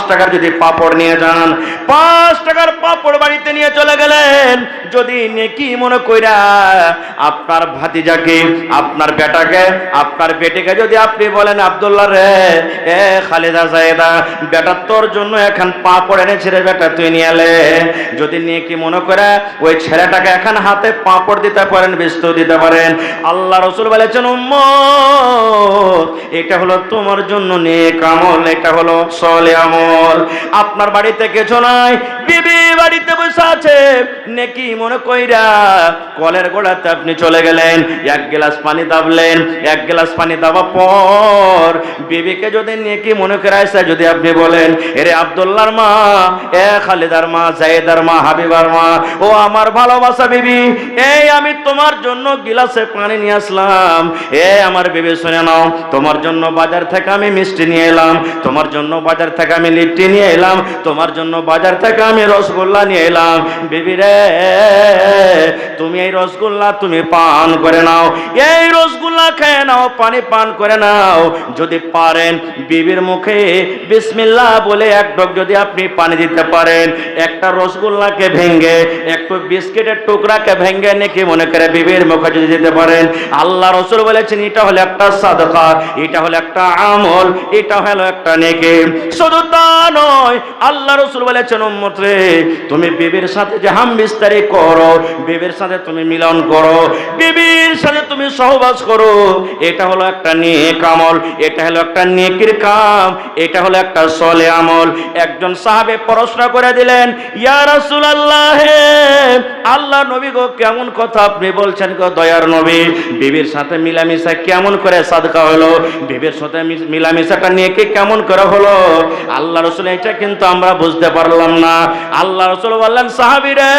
টাকার যদি পাপড় নিয়ে যান, 5 টাকার পাপড় বাড়িতে নিয়ে চলে গেলেন, যদি নেকি মনে কইরা আপনার ভাতিজাকে, আপনার বেটাকে, আপনার বেটিকে যদি আপনি বলেন আব্দুল্লাহ রে, এ খালেদা জায়েদা বেটা তোর জন্য এখন পাপড় এনেছে রে বেটা তুই নিয়ে এলে, যদি নেকি মনে করে ওই ছেলেটাকে এখন হাতে পাপড় দিতে পারেন, বিস্কুট দিতে পারেন, আল্লাহ রাসূল বলেছেন উম্মত এটা হলো তোমার জন্য নেক আমল, এটা হলো সলে আমল। আপনার বাড়িতে কিছু নাই, বিবি বাড়িতে বসে আছে, নেকি মনে কইরা কলের গোড়াতে আপনি চলে গেলেন, 1 গ্লাস পানি দাবলেন, 1 গ্লাস পানি দাবা পর বিবিকে যদি নেকি মনে করে আসে, যদি আপনি বলেন এরে আব্দুল্লাহর মা, এ খালিদার মা, জায়েদার মা, হাবিবার মা, ও আমার ভালোবাসা বিবি, এই আমি তোমার জন্য গিলাসে পানি নিয়ে আসলাম, এ আমার বিবি শুনে নাও, তোমার জন্য বাজার থেকে আমি মিষ্টি নিয়ে এলাম, তোমার জন্য বাজার থেকে আমি লিট্টি নিয়ে এলাম, তোমার জন্য বাজার থেকে আমি রসগোল্লা নিয়ে এলাম, বিবি রে তুমি এই রসগোল্লা তুমি পান করে নাও, এই রসগোল্লা খেয়ে নাও, পানি পান করে নাও। যদি পারেন বিবির মুখে বিসমিল্লাহ বলে 1 ঢোক যদি আপনি পানি দিতে পারেন, একটা রসগোল্লাকে ভেঙ্গে, একটু বিস্কিটের টুকরাকে ভেঙ্গে নেকি মনে করে বিবির মুখে যদি দিতে পারেন, আল্লাহ রাসূল বলেছেন এটা হলো একটা সাদকা, এটা হলো একটা আমল, এটা হলো একটা নেকি। শুধু তা নয়, আল্লাহ রাসূল বলেছেন উম্মত রে তুমি বিবির সাথে যে হামবিস্তারি করো, বিবির সাথে তুমি মিলন করো, বিবির সাথে তুমি সহবাস করো, এটা হলো একটা নেক আমল, এটা হলো একটা নেকির কাম, এটা হলো একটা সলে আমল। একজন সাহাবে প্রশ্ন করে দিলেন, ইয়া রাসূলুল্লাহ, আল্লাহ নবী গো কেমন কথা আপনি বলছেন গো দয়ার নবী, বিবির সাথে মিলামিশা কেমন করে সাদকা হলো, বিবির সাথে মিলামিশাটা নেকি কেমন করে হলো? আল্লাহ রাসূল এটা কিন্তু আমরা বুঝতে পারলাম না। আল্লাহ রাসূল বললেন সাহাবীরে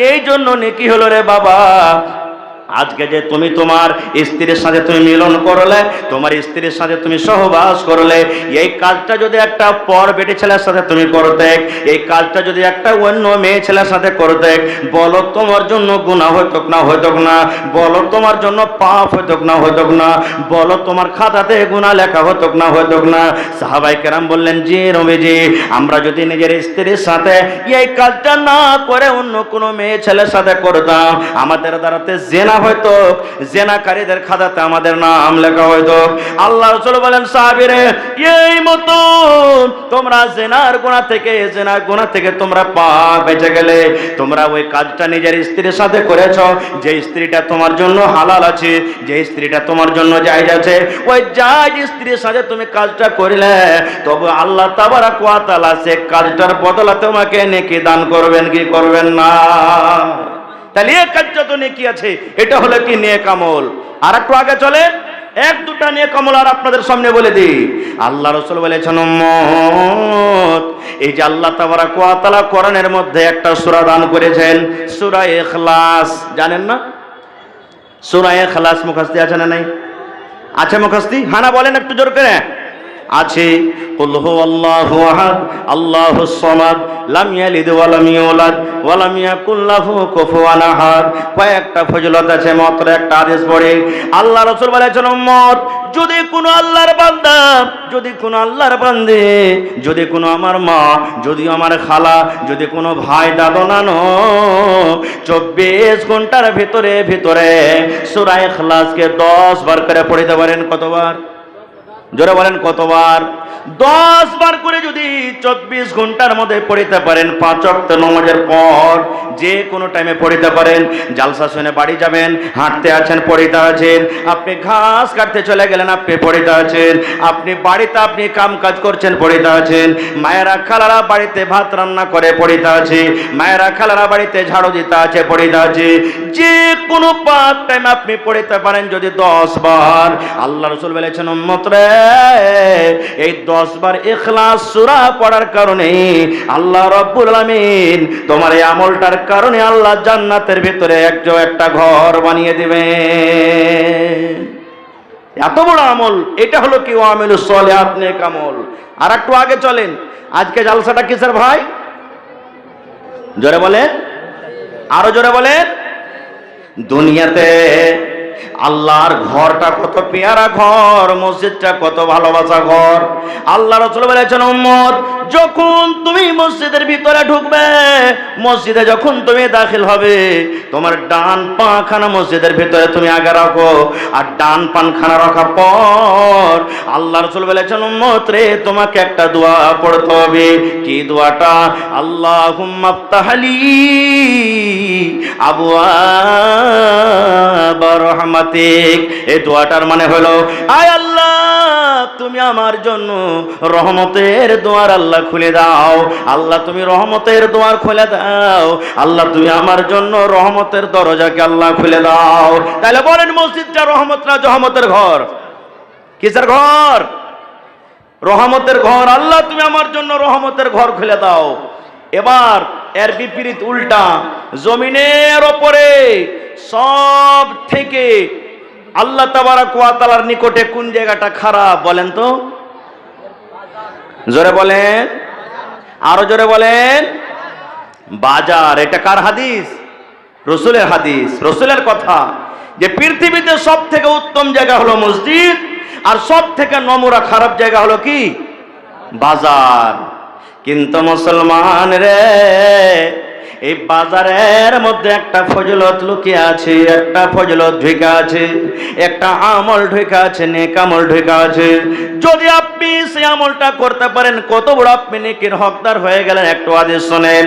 এই জন্য নেকি হলো রে বাবা, আজকে যে তুমি তোমার স্ত্রীর সাথে তুমি মিলন করলে, তোমার স্ত্রীর সাথে তুমি সহবাস করলে, এই কাজটা যদি একটা পর বেটি ছেলের সাথে তুমি করতে, এই কাজটা যদি একটা অন্য মেয়ে ছেলের সাথে করতে, বলো তোমার জন্য গুনাহ হইতো না হইতো না, বলো তোমার জন্য পাপ হইতো না হইতো না, বলো তোমার খাতাতে গুনাহ লেখা হইতো না হইতো না? সাহাবায়ে কেরাম বললেন জি নবীজি, আমরা যদি নিজের স্ত্রীর সাথে এই কাজটা না করে অন্য কোনো মেয়ে ছেলের সাথে করতাম, আমাদের দ্বারাতে জেনা হয়তো, জেনাকারীদের খাতাতে আমাদের নাম লেখা হয়তো। আল্লাহ রাসূল বলেন সাহাবীরে এই মতো তোমরা জেনার গুনাহ থেকে তোমরা পাক বেঁচে গেলে, তোমরা ওই কাজটা নিজের স্ত্রীর সাথে করেছো, যে স্ত্রীটা তোমার জন্য হালাল আছে, যে স্ত্রীটা তোমার জন্য জায়েজ আছে, ওই জায়েজ স্ত্রীর সাথে তুমি কাজটা করলে, তবে আল্লাহ তাবারক ওয়া তাআলা সে কাজটার বদলে তোমাকে নেকি দান করবেন কি করবেন না? তাহলে এই কাজটা তো নেকি আছে, এটা হলো কি নেক আমল। আর একটু আগে চলে 1-2টা নেক আমল আর আপনাদের সামনে বলে দিই। আল্লাহ রাসূল বলেছেন উম্মত এই যে আল্লাহ তাবারক ওয়া তাআলা কোরআনের মধ্যে একটা সূরা দান করেছেন, সূরা ইখলাস, জানেন না? সূরা ইখলাস মুখস্থি আছে না নাই? আছে মুখস্থি? হানা বলেন একটু জোর করে। আছে। কুল হুয়াল্লাহু আহাদ আল্লাহুস সামাদ লাম ইয়ালিদ ওয়া লাম ইউলাদ ওয়া লাম ইয়াকুল লাহু কুফুয়ান আহাদ। কয়েকটা ফজিলত আছে, মাত্র একটা হাদিস পড়ে আল্লাহ রাসূল বলেছেন উম্মত যদি কোনো আল্লাহর বান্দা, যদি কোনো আল্লাহর বান্দে, যদি কোনো আমার মা, যদি আমার খালা, যদি কোনো ভাই দাদা নানো 24 ঘন্টার ভিতরে সূরা ইখলাসকে 10 বার করে পড়তে পারেন। কতবার? জোরে বলেন কতবার? 10 বার করে যদি 24 ঘন্টার মধ্যে পড়িতে পারেন, 5 ওয়াক্ত নামাজের পর যে কোনো টাইমে পড়িতে পারেন। জালসা শুনে বাড়ি যাবেন, হাঁটতে আছেন পড়িতে আছেন, আপনি ঘাস কাটতে চলে গেলেন আপনি পড়িতে আছেন, আপনি বাড়িতে আপনি কাম কাজ করছেন পড়িতে আছেন, মায়েরা খালারা বাড়িতে ভাত রান্না করে পড়িতে আছে, মায়েরা খালারা বাড়িতে ঝাড়ু দিতে আছে পড়িতে আছে, যে কোনো পার্ট টাইম আপনি পড়িতে পারেন যদি 10 বার। আল্লাহ রাসূল বলেছেন উম্মত রে, এই 10 বার ইখলাস সূরা পড়ার কারণে আল্লাহ রাব্বুল আলামিন তোমার এই আমলটার কারণে আল্লাহ জান্নাতের ভিতরে একটা ঘর বানিয়ে দিবেন। এত বড় আমল, এটা হলো কি আমিলুস সলিহাত নেক আমল। আর একটু আগে চলেন, আজকে জালসাটা কিসের ভাই? জোরে বলেন, আরো জোরে বলেন। দুনিয়াতে আল্লাহর ঘরটা কত পেয়ারা ঘর, মসজিদটা কত ভালোবাসা ঘর। আল্লাহ রাসূল বলেছেন উম্মত, যখন তুমি মসজিদের ভিতরে ঢুকবে, মসজিদে যখন তুমি দাখিল হবে, তোমার ডান পা খানা মসজিদের ভিতরে তুমি আগে রাখো, আর ডান পান খানা রাখার পর আল্লাহ রাসূল বলেছেন উম্মত রে, তোমাকে একটা দোয়া পড়তে হবে। কি দোয়াটা? আল্লাহুম্মা আফতাহলি আবওয়াবা রাহমাতিক। এই দোয়াটার মানে হলো, আয় আল্লাহ তুমি আমার জন্য রহমতের দুয়ার আল্লাহ খুলে দাও। আল্লাহ তুমি রহমতের দুয়ার খুলে দাও। আল্লাহ তুমি আমার জন্য রহমতের দরজাকে আল্লাহ খুলে দাও। তাহলে বলেন, মসজিদটা রহমত না জহমতের ঘর? কিসের ঘর? রহমতের ঘর। আল্লাহ তুমি আমার জন্য রহমতের ঘর খুলে দাও। এবার এর বিপরীত উল্টা, জমিনের ওপরে সব থেকে আল্লাহ তাবারক ওয়া তাআলার নিকটে কোন জায়গাটা খারাপ বলেন তো? জোরে বলেন, আরো জোরে বলেন। বাজার। এটা কার হাদিস? রাসূলের হাদিস, রাসূলের কথা, যে পৃথিবীতে সব থেকে উত্তম জায়গা হলো মসজিদ, আর সব থেকে নোংরা খারাপ জায়গা হলো কি? বাজার। কিন্তু মুসলমান রে, এই বাজারের মধ্যে একটা ফজিলত লুকিয়ে আছে, একটা ফজিলত ঢেকে আছে, একটা আমল ঢেকে আছে, নেক আমল ঢেকে আছে। যদি আপনি সেই আমলটা করতে পারেন, কত বড় আপনি নেকির হকদার হয়ে গেলেন। একটু হাদিস শুনেন।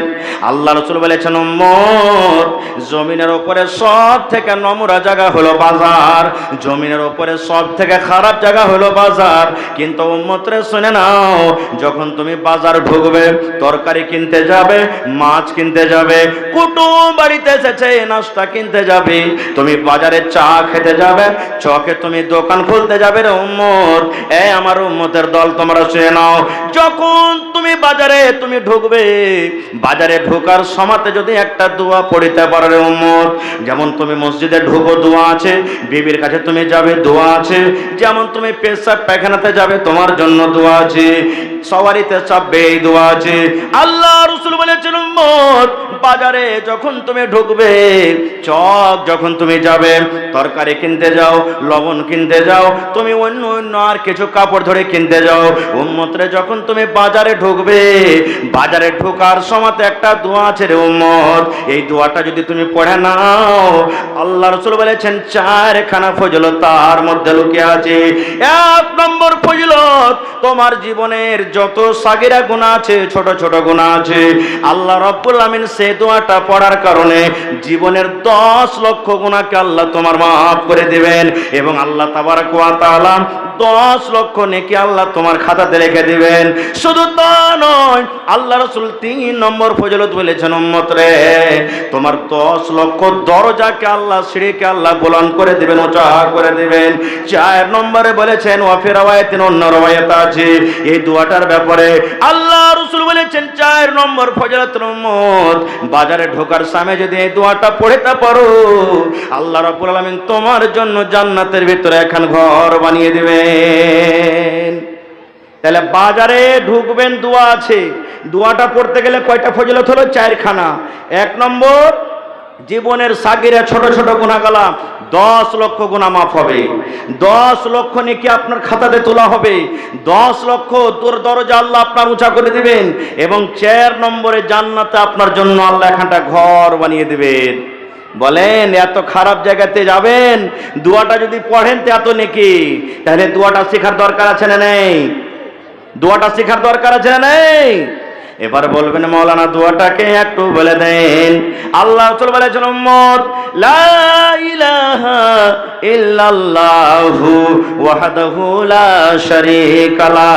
আল্লাহ রাসূল বলেছেন উম্মত, জমিনের উপরে সব থেকে নোংরা জায়গা হলো বাজার, জমিনের উপরে সব থেকে খারাপ জায়গা হলো বাজার। কিন্তু উম্মত রে শুনে নাও, যখন তুমি বাজার ঢুকবে, তরকারি কিনতে যাবে, মাছ কিনতে যাবে, কুটুম বাড়িতে এসেছে নাস্তা কিনতে যাবে, তুমি বাজারে চা খেতে যাবে, চকে তুমি দোকান খুলতে যাবে রে উম্মত। এই আমার উম্মতের দল, তোমরা শুনে নাও, যখন তুমি বাজারে তুমি ঢুকবে, বাজারে ঢোকার সময়তে যদি একটা দোয়া পড়িতে পারো রে উম্মত, যেমন তুমি মসজিদে ঢুকো দোয়া আছে, বিবির কাছে তুমি যাবে দোয়া আছে, যেমন তুমি পেশাব পায়খানাতে যাবে তোমার জন্য দোয়া আছে, সওয়ারিতে চাপবে এই দোয়া আছে। আল্লাহ রাসূল বলেছেন উম্মত, বাজারে যখন তুমি ঢুকবে, চক যখন তুমি যাবে, তরকারি কিনতে যাও, লবণ কিনতে যাও, তুমি অন্য অন্য আর কিছু কাপড় ধরে কিনতে যাও, উম্মতরে যখন তুমি বাজারে ঢুকবে, বাজারে ঢোকার সময়তে একটা দোয়া আছে রে উম্মত, এই দোয়াটা যদি তুমি পড়ে নাও, আল্লাহ রাসূল বলেছেন 4খানা ফজিলত তার মধ্যে লুকিয়ে আছে। 1 নম্বর ফজিলত, তোমার জীবনের যত সাগিরা গুনাহ আছে, ছোট ছোট গুনাহ আছে, আল্লাহ রাব্বুল আমিন সেই দোয়াটা পড়ার কারণে জীবনের 10 লক্ষ গুনাহকে আল্লাহ তোমার মাফ করে দিবেন, এবং আল্লাহ তাবারক ওয়া তাআলা 10 লক্ষ নেকি আল্লাহ তোমার খাতাতে রেখে দিবেন। শুধু তা নয়, আল্লাহ রাসূল 3 নম্বর ফজিলত বলেছেন উম্মত রে, তোমার 10 লক্ষ দরজাকে আল্লাহ, সিঁড়িকে আল্লাহ বুলন্দ করে দিবেন, উঁচা করে দিবেন। 4 নম্বরে বলেছেন, ওয়া ফি রাওয়ায়াতিন, অন্য রাওয়ায়াত আছে এই দোয়াটার ব্যাপারে, আল্লাহ রাসূল বলেছেন 4 নম্বর ফজিলত উম্মত, বাজারে ঢোকার সময় যদি এই দোয়াটা পড়তে পারো, আল্লাহ রাব্বুল আলামিন তোমার জন্য জান্নাতের ভিতরে এখন ঘর বানিয়ে দিবেন। তাহলে বাজারে ঢুকবেন, দোয়া আছে, দোয়াটা পড়তে গেলে কয়টা ফজিলত হলো? 4খানা। 1 নম্বর, জীবনের সাগিরা ছোট ছোট গুনাহগালা 10 লক্ষ গুনাহ মাফ হবে, 10 লক্ষ নেকি আপনার খাতাতে তোলা হবে, 10 লক্ষ তোর দরজা আল্লাহ আপনার উঁচা করে দিবেন, এবং 4 নম্বরে জান্নাতে আপনার জন্য আল্লাহ একটা ঘর বানিয়ে দিবেন। বলেন এত খারাপ জায়গাতে যাবেন, দোয়াটা যদি পড়েন তো এত নেকি, তাহলে দোয়াটা শেখার দরকার আছে না নেই? দোয়াটা শেখার দরকার আছে না নেই? এবার বলবেন মাওলানা দোয়াটাকে একটু বলে দেন। আল্লাহ রাসূল বলেছেন উম্মত, লা ইলাহা ইল্লাল্লাহু ওয়াহদাহু লা শারীকা লা,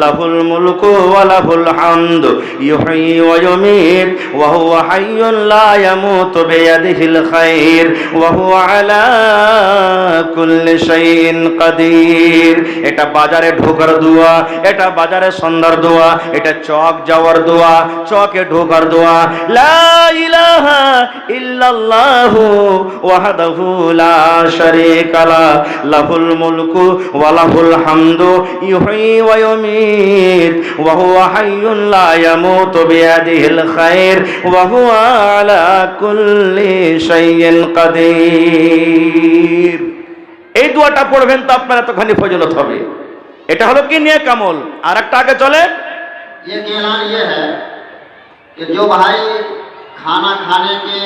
লাহুল মুলকু ওয়া লাহুল হামদু ইউহয়ী ওয়া ইউমীত ওয়া হুয়া হাইয়্যুন লা ইয়ামুতু বিয়াদিহিল খায়র ওয়া হুয়া আলা কুল্লি শাইইন কাদির। এটা বাজারে ঢোকার দোয়া, এটা বাজারে সন্ধ্যার দোয়া, এটা চক যাওয়ার দোয়া, চকে ঢোকার দোয়া। লা ইলাহা ইল্লাল্লাহু ওয়াহদাহু লা শারীকা লা, লাহুল মুলকু ওয়া লাহুল হামদু ইউহয়ী ওয়া ইউমীত ওয়া হুয়া হাইয়্যুন লা ইয়ামুতু বিয়াদিহিল খায়র ওয়া হুয়া আলা কুল্লি শাইইন কাদির। এই দোয়াটা পড়বেন তো আপনার এতখানি ফজিলত হবে। এটা হলো কি নেক আমল। আর একটা আগে চলে, ये कहना ये है कि जो भाई खाना खाने के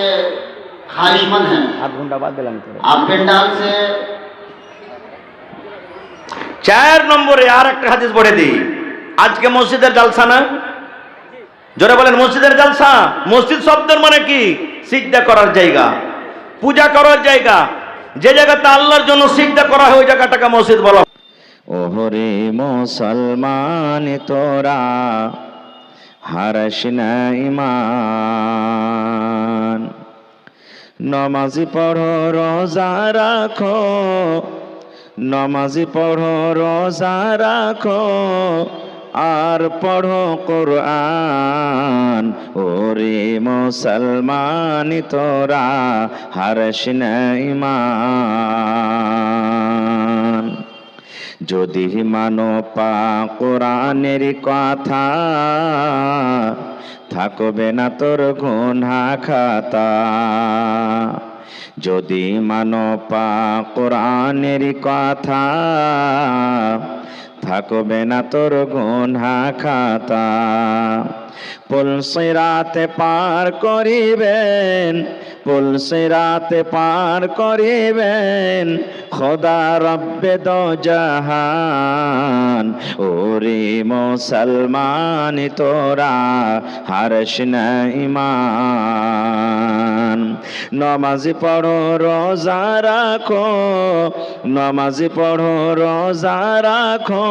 ख्वाहिशमंद हैं, आध घंटा बाद दिलाम तो आप पेंडाल से 4 নম্বরে আর একটা হাদিস পড়ে দিই। আজকে মসজিদের জালসা না? জোরে বলেন মসজিদের জালসা। মসজিদ শব্দের মানে কি? সিজদা করার জায়গা, পূজা করার জায়গা। যে জায়গাতে আল্লাহর জন্য সিজদা করা হয় ওই জায়গাটাকে মসজিদ বলা। ওহরে মুসলমান তোরা হারাস না ঈমান, নমাজি পড়ো রোজা রাখো, নমাজি পড়ো রোজা রাখো, আর পড়ো কোরআন। ওরে মুসলমান তোরা হারাস না ঈমান। যদি মানো পাক কোরআনের কথা, থাকবে না তোর গুনাহ খাতা। যদি মানো পাক কোরআনের কথা, থাকবে না তোর গুনাহ খাতা। পুল সিরাতে পার করিবেন, পুল সিরাতে পার করিবেন খোদা রব্বে দো জাহান। ওরে মুসলমান তোরা হারস না ঈমান। নমাজি পড়ো রোজা রাখো, নমাজি পড়ো রোজা রাখো,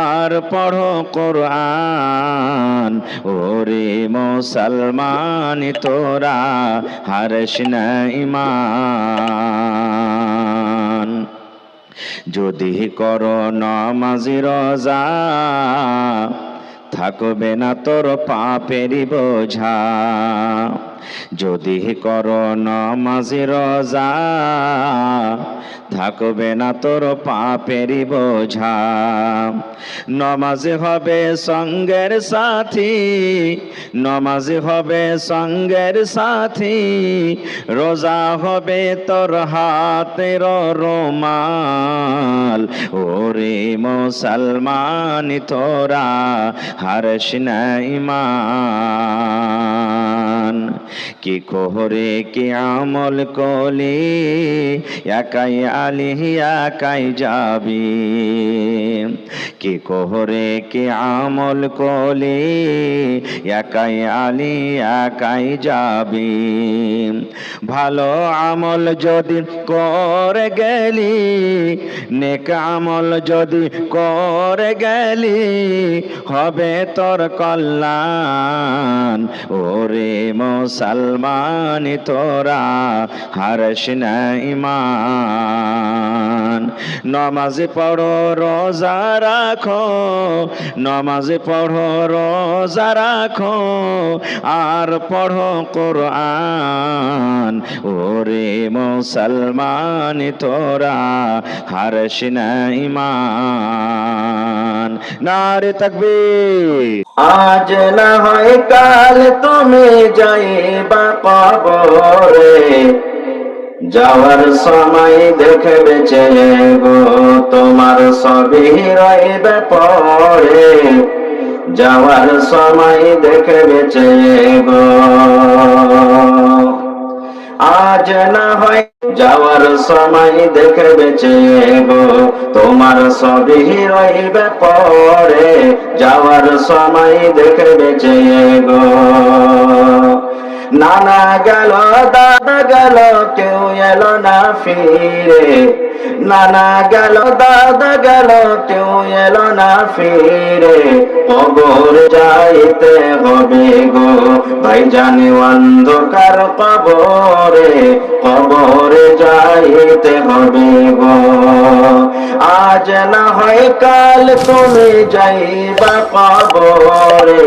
আর পড়ো কোরআন। ওরে মুসলমান তোরা হারস না ঈমান। যদি করো নমাজি রোজা, থাকবে না তোর পাপেরই বোঝা। যদি করো নমাজি রোজা, থাকবে না তোর পাপেরই বোঝা। নমাজ হবে সঙ্গের সাথী, নমাজ হবে সঙ্গের সাথী, রোজা হবে তোর হাতের রুমাল। ওরে মুসলমান তোরা হারস না ঈমান। কি কোহরে কি আমল কলি, একাই আলি একাই যাবি। কি কোহরে কি আমল কলি, একাই আলি একাই যাবি। ভালো আমল যদি করে গেলি, নেক আমল যদি করে গেলি, হবে তোর কল্যাণ। ওরে মুসলমান তোরা হারস না ঈমান। নমাজ পড়ো রোজা রাখো, নমাজ পড়ো রোজা রাখো, আর পড়ো কোরআন। ওরে মুসলমান তোরা হারস না ঈমান। নারে তাকবীর। আজ না হয় কাল তুমি যাইবা কবরে, যাওয়ার সময় দেখবে চেয়ে গো তোমার সবই রইবে পড়ে। যাওয়ার সময় দেখবে চেয়ে গো আজ না হয় যাওয়ার সময় দেখে বেঁচে গো, তোমার সবই রইবে পরে, যাওয়ার সময় দেখে বেঁচে গো। নানা গেল দাদা গেল কেউ এলো না ফিরে, নানা গেল দাদা গেল কেউ এলো না ফিরে, কবর যাইতে হবে গো ভাই জানে অন্ধকার কবরে, কবরে যাইতে হবে গো। আজ না হয় কাল তুমি যাইবা কবরে,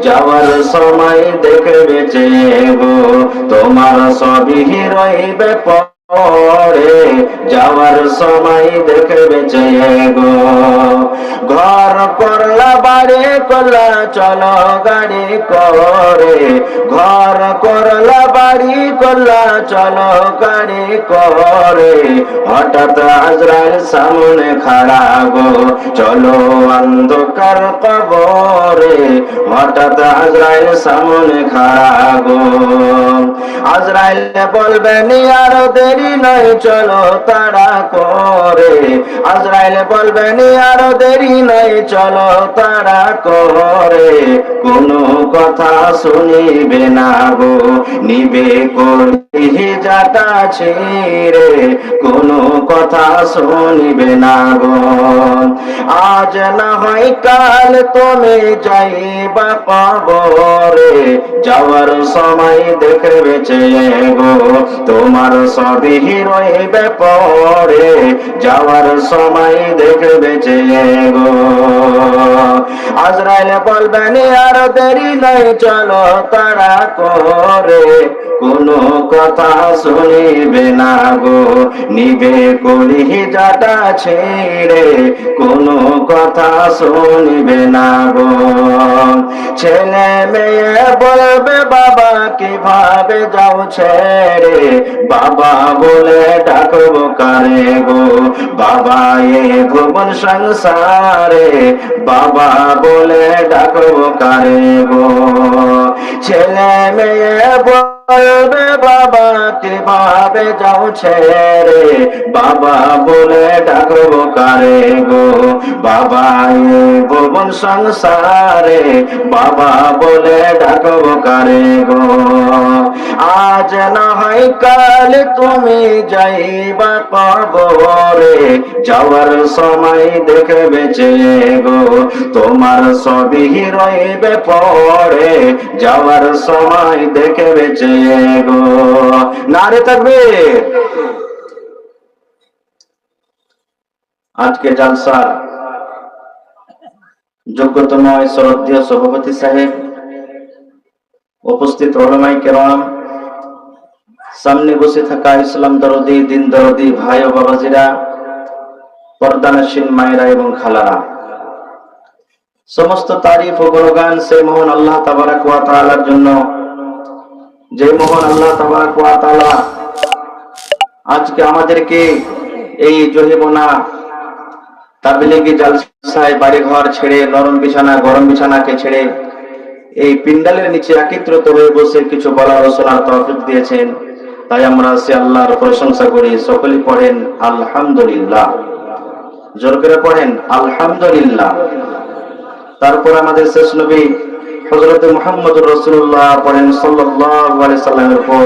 যাওয়ার সময় দেখে বেঁচে গো, তোমার সবই রইবে পরে, যাওয়ার সময় দেখে বেঁচে গো। ঘর করলা বাড়ি করলা চলো গাড়ি করে, ঘর করলা বাড়ি করলা চলো গাড়ি করে, হঠাৎ আজরাইল সামনে খাড়া গো, চলো অন্ধকার কবরে, হঠাৎ আজরাইল সামনে খাড়া গো। আজরাইল বলবেন আর দেরি নয় চলো তাড়া করে, আজরাইল বলবেন আর দেরি নয় চলো তাড়া করে, কোনো কথা শুনিবে না গো নিবে করি যাটা ছিঁড়ে, কোনো কথা শুনিবে না গো। আজ না হয় কাল তুমি যাইবা কবরে, যাওয়ার সময় দেখে বেঁচে গো, তোমার সবই রইবে পরে, যাওয়ার সময় দেখে বেঁচে গো। আজরাইল বলবেন আর দেরি নাই চলো তাড়া করে, কোনো কথা শুনিবে না গো নিবে করি যাটা ছেড়ে, কোনো কথা শুনিবে না গো। ছেলে মেয়ে বলবে বাবা কিভাবে যাও ছেড়ে, বাবা বলে ডাকবো কারে গো, বাবা এ ভুবন সংসারে, বাবা বলে ডাকবো কারে গো। ছেলে মেয়ে বলবে বাবা কিভাবে যাও ছেড়ে, বাবা বলে ডাকবো কারে গো, বাবা এ ভুবন সংসারে, বাবা বলে ডাকবো কারে গো। আজ না হয় কাল তুমি যাইবা কবরে, যাওয়ার সময় দেখে বেঁচে গো, তোমার সবই রইবে পরে, যাওয়ার সময় দেখে বেঁচে গো। নারে তাকবীর। আজকে জালসার যোগ্যতম শ্রদ্ধেয় সভাপতি সাহেব, উপস্থিত উলামায়ে কেরাম, সামনে বসে থাকা ইসলাম দরদি দিন দরদি ভাই ও বাবাজিরা, পর্দানশীল মায়েরা এবং খালারা, সমস্ত তারিফ ও গুণগান সেই মহান আল্লাহ তাবারাক ওয়া তাআলার জন্য, যে মহান আল্লাহ তাবারাক ওয়া তাআলা আজকে আমাদেরকে এই জহিবনা তাবলীগী জালসায় বাড়ি ঘর ছেড়ে, নরম বিছানা গরম বিছানাকে ছেড়ে এই পিন্ডালের নিচে একত্রিত হয়ে বসে কিছু বলার ও শোনার তৌফিক দিয়েছেন, তাই আমরা সে আল্লাহর প্রশংসা করি। সকলেই পড়েন আলহামদুলিল্লাহ, জোর করে পড়েন আলহামদুলিল্লাহ। তারপর আমাদের শেষ নবী হযরত মুহাম্মদুর রাসূলুল্লাহ পড়েন সাল্লাল্লাহু আলাইহি সাল্লামের উপর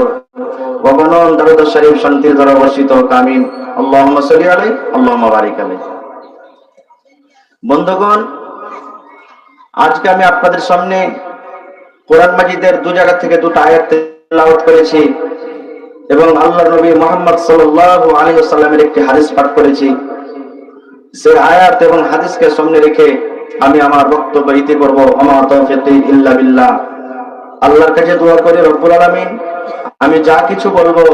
অগণন দরুদ শরীফ শান্তির দ্বারা বর্ষিত আমিন। আল্লাহুম্মা সাল্লি আলাইহি আল্লাহুম্মা বারিক আলাইহি। বন্ধুগণ, আজকে আমি আপনাদের সামনে কোরআন মাজিদের দু জায়গা থেকে দুটো আয়াত তেলাওয়াত করেছি এবং আল্লাহর নবী মুহাম্মদ সাল্লাল্লাহু আলাইহি ওয়াসাল্লামের একটি হাদিস পাঠ করেছি। সেই আয়াত এবং হাদিসকে সামনে রেখে আমি আমার বক্তব্য ইতি করব। আমা তাওফীকি ইল্লা বিল্লাহ। আল্লাহর কাছে দোয়া করি রব্বুল আলামিন আমি যা কিছু বলবো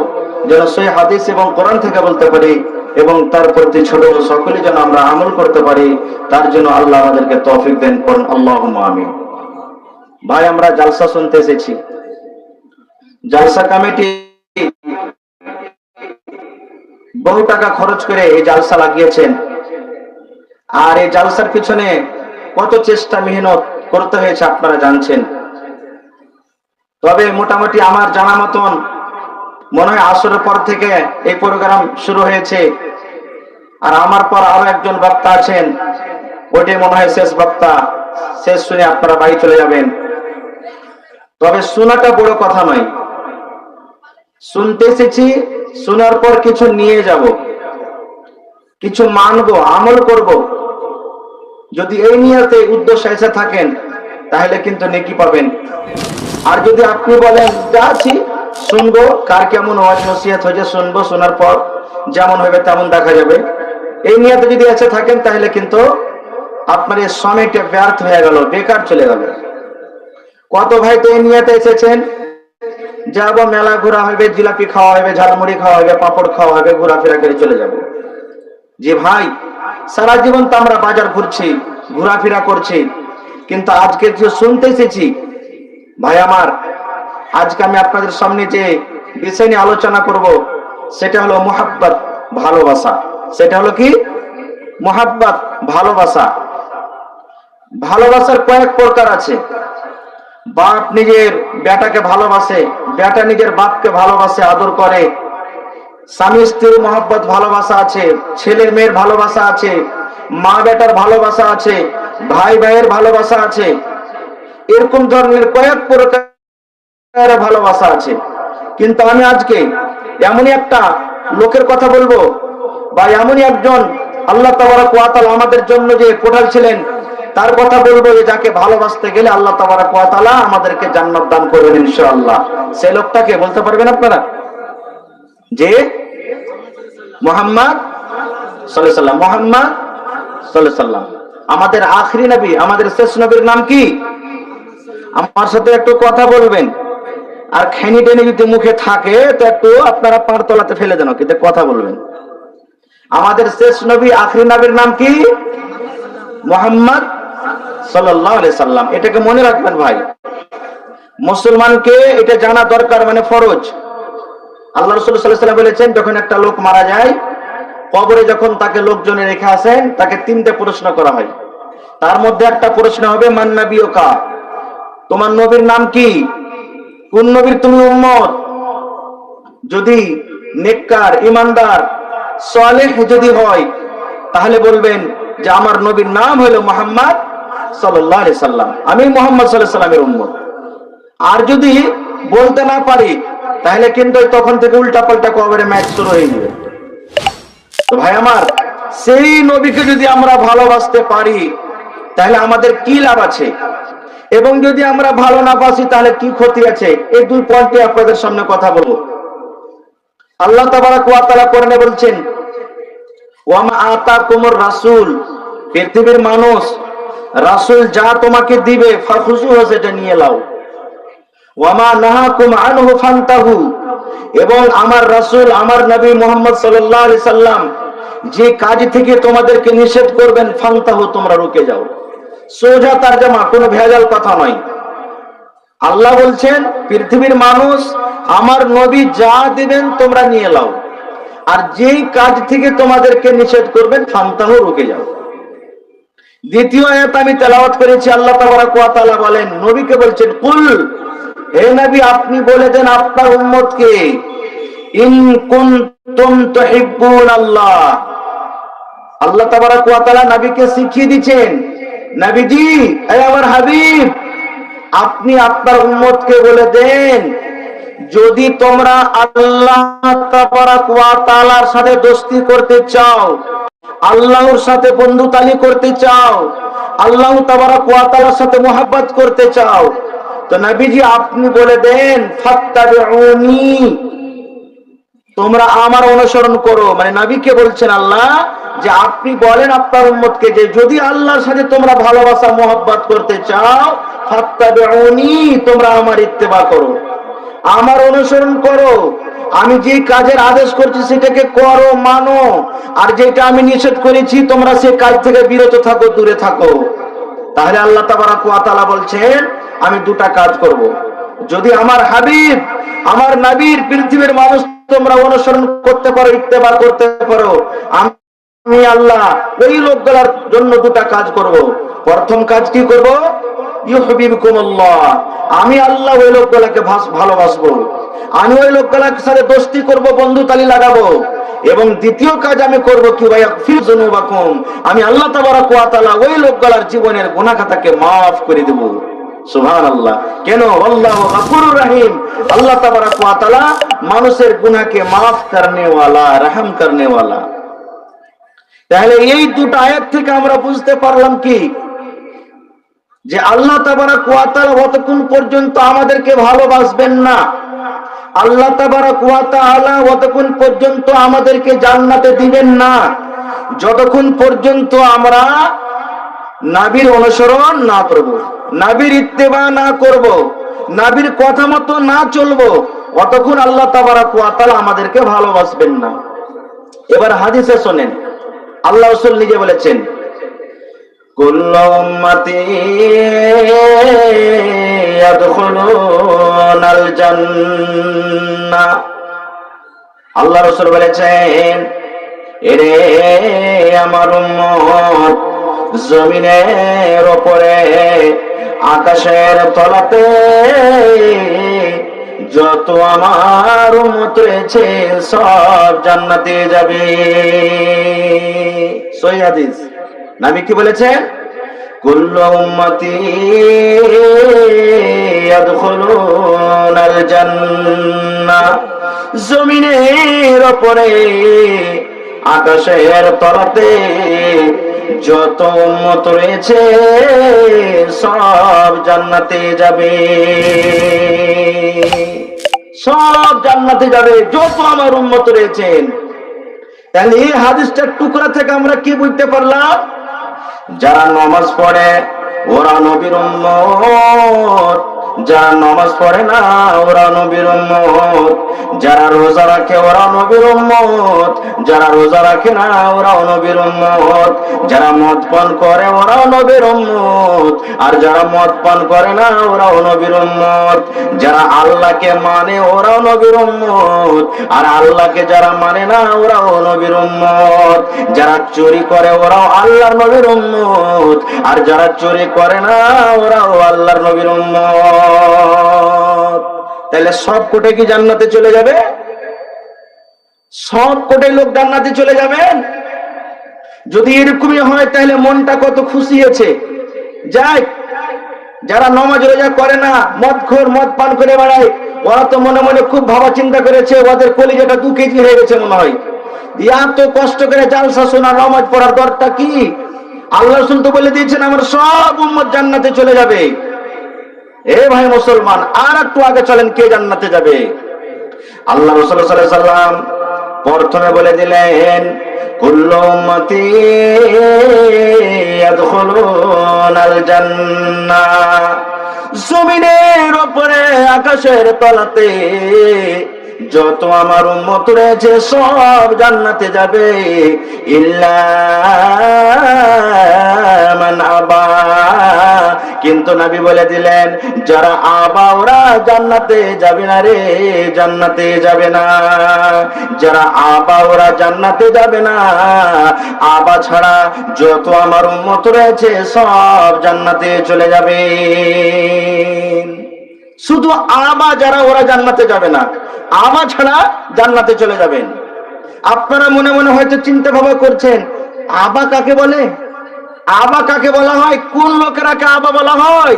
যেন সেই হাদিস এবং কোরআন থেকে বলতে পারি এবং তার প্রতি ছোট সকলে যেন আমরা আমল করতে পারি, তার জন্য আল্লাহ আমাদেরকে তৌফিক দেন। করুন আল্লাহুম্মা আমিন। ভাই, আমরা জালসা শুনতে এসেছি। জালসা কমিটি বহু টাকা খরচ করে এই জালসা লাগিয়েছেন, আর এই জালসার পিছনে কত চেষ্টা মেহনত করতে হয়েছে আপনারা জানছেন। তবে মোটামুটি আমার জানা মতন মনে হয় আসরের পর থেকে এই প্রোগ্রাম শুরু হয়েছে, আর আমার পর আরো একজন বক্তা আছেন, ওইটাই মনে হয় শেষ বক্তা। শেষ শুনে আপনারা বাড়ি চলে যাবেন। তবে শোনাটা বড় কথা নয়, শুনতে এসেছি, শোনার পর কিছু নিয়ে যাব, কিছু মানবো, আমল করব। যদি এই নিয়তে উদ্দেশ্য এসে থাকেন তাহলে কিন্তু নেকি পাবেন। আর যদি আপনি বলেন যাচ্ছি শুনবো, কার কেমন ওয়াজ নসিহত হয়েছে শুনবো, শোনার পর যেমন হবে তেমন দেখা যাবে, এই নিয়তে যদি এসে থাকেন তাহলে কিন্তু আপনার এই সময়টা ব্যর্থ হয়ে গেল, বেকার চলে গেল। কত ভাই তো এই নিয়তে এসেছেন, যাবো মেলা ঘোরা হবে, জিলাপি খাওয়া হবে, ঝালমুড়ি খাওয়া হবে, পাপড় খাওয়া হবে, ঘোরাফেরা করে চলে যাব। যে ভাই সারা জীবন তো আমরা বাজার ঘুরছি, ঘোরাফেরা করছি, কিন্তু আজকে যে শুনতে এসেছি ভাই আমার, আজকে আমি আপনাদের সামনে যে বিষয় নিয়ে আলোচনা করব সেটা হলো মুহাব্বত, ভালোবাসা। সেটা হলো কি? মুহাব্বত, ভালোবাসা। ভালোবাসার কয়েক প্রকার আছে। বাপ নিজের বেটাকে ভালোবাসে, বেটা নিজের বাপকে ভালোবাসে, আদর করে। স্বামী স্ত্রীর মহব্বত ভালোবাসা আছে, ছেলের মেয়ের ভালোবাসা আছে, মা বেটার ভালোবাসা আছে, ভাই ভাইয়ের ভালোবাসা আছে। এরকম ধরনের কয়েক প্রকার ভালোবাসা আছে। কিন্তু আমি আজকে এমনই একটা লোকের কথা বলবো, বা এমনই একজন আল্লাহ তাবারক ওয়া তাআলা আমাদের জন্য যে পাঠাচ্ছিলেন তার কথা বলবো, যে যাকে ভালোবাসতে গেলে আল্লাহ তাবারক ওয়া তাআলা আমাদেরকে জান্নাত দান করবেন ইনশাআল্লাহ। সেই লোকটাকে বলতে পারবেন আপনারা? যে মুহাম্মদ সাল্লাল্লাহু আলাইহি ওয়াসাল্লাম। মুহাম্মদ সাল্লাল্লাহু আলাইহি ওয়াসাল্লাম আমাদের আখরি নবী, আমাদের শেষ নবীর নাম কি? আমার সাথে একটু কথা বলবেন, আর খেনি টেনে যদি মুখে থাকে তো একটু আপনারা পার তলাতে ফেলে দেন, কিন্তু কথা বলবেন। আমাদের শেষ নবী, আখরি নবীর নাম কি? মুহাম্মদ সাল্লাল্লাহু আলাইহি সাল্লাম। এটাকে মনে রাখবেন ভাই, মুসলমানকে এটা জানা দরকার, মানে ফরজ। আল্লাহ রাসূল সাল্লাল্লাহু আলাইহি ওয়াসাল্লাম বলেছেন, যখন একটা লোক মারা যায়, কবরে যখন তাকে লোকজনে রেখে আসেন, তাকে তিনটে প্রশ্ন করা হয়। তার মধ্যে একটা প্রশ্ন হবে মান নাবিয়ুকা, তোমার নবীর নাম কি? কোন নবীর তুমি উম্মত? যদি নেককার, ইমানদার, সালেহ যদি হয় তাহলে বলবেন যে আমার নবীর নাম হলো মুহাম্মদ সাল্লাল্লাহু আলাইহি সাল্লাম, আমি মুহাম্মদ সাল্লাল্লাহু আলাইহি সাল্লামের উম্মত। আর যদি বলতে না পারি তাহলে কিন্তু তখন থেকে উল্টা পাল্টা কবরে ম্যাচ শুরু হয়ে যাবে। তো ভাই আমার, সেই নবীকে যদি আমরা ভালোবাসতে পারি তাহলে আমাদের কি লাভ আছে, এবং যদি আমরা ভালো না বাসি তাহলে কি ক্ষতি আছে, এই দুই পয়েন্টে আপনাদের সামনে কথা বলবো। আল্লাহ তাবারক ওয়া তাআলা কোরআনে বলছেন, ওয়া মা আতাকুমুর রাসূল, পৃথিবীর মানুষ, রাসূল যা তোমাকে দিবে ফাখুযুহু, সেটা নিয়ে নাও। ওয়া মা নাহাকুম আনহু ফান্তাহু, এবং আমার রাসূল, আমার নবী মুহাম্মদ সাল্লাল্লাহু আলাইহি সাল্লাম যে কাজ থেকে তোমাদেরকে নিষেধ করবেন, ফান্তাহু, তোমরা রুকে যাও। সোজা তরজমা, কোনো ভেজাল কথা নয়। আল্লাহ বলছেন পৃথিবীর মানুষ, আমার নবী যা দিবেন তোমরা নিয়ে নাও, আর যেই কাজ থেকে তোমাদেরকে নিষেধ করবেন, ফান্তাহু, রুকে যাও। দ্বিতীয় আয়াত আমি তেলাওয়াত করেছি, আল্লাহ তাবারক ওয়া তাআলা বলেন, নবীকে বলছেন, কুল, হে নবী আপনি বলে দেন আপনার উম্মতকে, ইন কুনতুম তুহিব্বুন আল্লাহ। আল্লাহ তাবারক ওয়া তাআলা নবীকে শিখিয়ে দিচ্ছেন, নবীজি, হে আমার হাবিব, আপনি আপনার উম্মতকে বলে দেন, যদি তোমরা আল্লাহ তাবারক ওয়া তাআলার সাথে দোস্তি করতে চাও, আল্লাহর সাথে বন্ধুতালি করতে চাও, আল্লাহ তাবারক ওয়া তাআলার সাথে মুহাব্বত করতে চাও, তো নবীজি আপনি বলে দেন, ফাত্তাবিউনি, তোমরা আমার অনুসরণ করো। মানে নবীকে বলছেন আল্লাহ যে আপনি বলেন আপনার উম্মতকে যে যদি আল্লাহর সাথে তোমরা ভালোবাসা মুহাব্বত করতে চাও, ফাত্তাবিউনি, তোমরা আমার ইত্তেবা করো, আমার অনুসরণ করো। আমি যে কাজের আদেশ করছি সেটাকে করো, মানো, আর যেটা আমি নিষেধ করেছি তোমরা সেই কাজ থেকে বিরত থাকো, দূরে থাকো। তাহলে আল্লাহ তাবারক ওয়া তাআলা বলছেন আমি দুটা কাজ করব। যদি আমার হাবিব, আমার নবীর পৃথিবীর মানুষ তোমরা অনুসরণ করতে পারো, ইত্তেবা করতে পারো, আমি আল্লাহ ওই লোকগুলোর জন্য দুটা কাজ করব। প্রথম কাজ কি করব? ইউহিব্বুকুমুল্লাহ, আমি আল্লাহ ওই লোকগুলোকে ভালোবাসবো। আমি ওই লোকগুলোর সাথে দোস্তি করব, বন্ধুতালি লাগাবো। এবং দ্বিতীয় কাজ আমি করব কি ভাই, আমি আল্লাহ তাবারক ওয়া তাআলা ওই লোকগুলোর জীবনের গুনাহ খাতাকে মাফ করে দেব। সুবহানাল্লাহ। কেন? আল্লাহু গফুরুর রহিম। আল্লাহ তাবারক ওয়া তাআলা মানুষের গুনাহকে মাফ করনে ওয়ালা, রহম করনে ওয়ালা। তাহলে এই দুটো আয়াত থেকে আমরা বুঝতে পারলাম কি, যে আল্লাহ তাবারক ওয়া তাআলা যতক্ষণ পর্যন্ত আমাদেরকে ভালোবাসবেন না, আল্লাহ তাবারক ওয়া তাআলা যতক্ষণ পর্যন্ত আমাদেরকে জান্নাতে দিবেন না, যতক্ষণ পর্যন্ত আমরা নবীর অনুসরণ না করব, নবীর ইত্তেবা না করব, নবীর কথা মতো না চলবো, ততক্ষণ আল্লাহ তাবারক ওয়া তাআলা আমাদেরকে ভালোবাসবেন না। এবার হাদিসে শুনেন, আল্লাহ রাসূল নিজে বলেছেন, কুল্লু উম্মতি ইয়াদখুলুনাল জান্নাহ। আল্লাহ রাসূল বলেছেন, এরে আমার উম্মত, জমিনের উপরে আকাশের তলাতে যত আমার উম্মত রয়েছে সব জান্নাতে যাবে। সহিহ হাদিস। নবী কি বলেছেন? কুল্লু উম্মতি ইয়াদখুলুনাল জান্নাহ। জমিনের উপরে আকাশের তলাতে যত উম্মত রয়েছে সব জান্নাতে যাবে, সব জান্নাতে যাবে যত আমার উম্মত রয়েছেন। তাহলে এই হাদিসটার টুকরা থেকে আমরা কি বুঝতে পারলাম? যারা নামাজ পড়ে ওরা নবীর উম্মত, যারা নামাজ পড়ে না ওরা নবীর উম্মত, যারা রোজা রাখে ওরা নবীর উম্মত, যারা রোজা রাখে না ওরাও নবীর উম্মত, যারা মদ পান করে ওরাও নবীর উম্মত, আর যারা মদ পান করে না ওরাও নবীর উম্মত, যারা আল্লাহকে মানে ওরাও নবীর উম্মত, আর আল্লাহকে যারা মানে না ওরাও নবীর উম্মত, যারা চুরি করে ওরাও আল্লাহর নবীর উম্মত, আর যারা চুরি করে না ওরাও আল্লাহর নবীর উম্মত। তাহলে সব কোটে কি জান্নাতে চলে যাবে? সব কোটে লোক জান্নাতে চলে যাবেন? যদি এরকমই হয় তাহলে মনটা কত খুশি আছে। যাই, যারা নামাজ রোজা করে না, মদখোর, মদ পান করে বেড়ায়, ওরা তো মনে মনে খুব ভাবা চিন্তা করেছে, ওদের কলিজাটা 2 কেজি হয়ে গেছে মনে হয়। এত কষ্ট করে জালসা শোনা, নামাজ পড়ার দরটা কি? আল্লাহ রাসূল তো বলে দিয়েছেন আমার সব উম্মত জান্নাতে চলে যাবে। এ ভাই মুসলমান, আর একটু আগে চলেন, কে জান্নাতে যাবে? আল্লাহ রাসূল সাল্লাল্লাহু আলাইহি ওয়াসাল্লাম প্রথমে বলে দিলেন, কুল্লু উম্মতি ইয়াদখুলুনাল জান্নাহ। জমিনের উপরে আকাশের তলাতে যত আমার উম্মত রয়েছে সব জান্নাতে যাবে, ইল্লা মান আবা। কিন্তু নবী বলে দিলেন, যারা আবা ওরা জান্নাতে যাবে না রে, জান্নাতে যাবে না। যারা আবা ওরা জান্নাতে যাবে না। আবা ছাড়া যত আমার উম্মত রয়েছে সব জান্নাতে চলে যাবে। শুধু আবা যারা ওরা জান্নাতে যাবে না, আবা ছাড়া জান্নাতে চলে যাবেন। আপনারা মনে মনে হয়তো চিন্তা ভাবনা করছেন, আবা কাকে বলে? আবা কাকে বলা হয়? কোন লোকেরাকে আবা বলা হয়?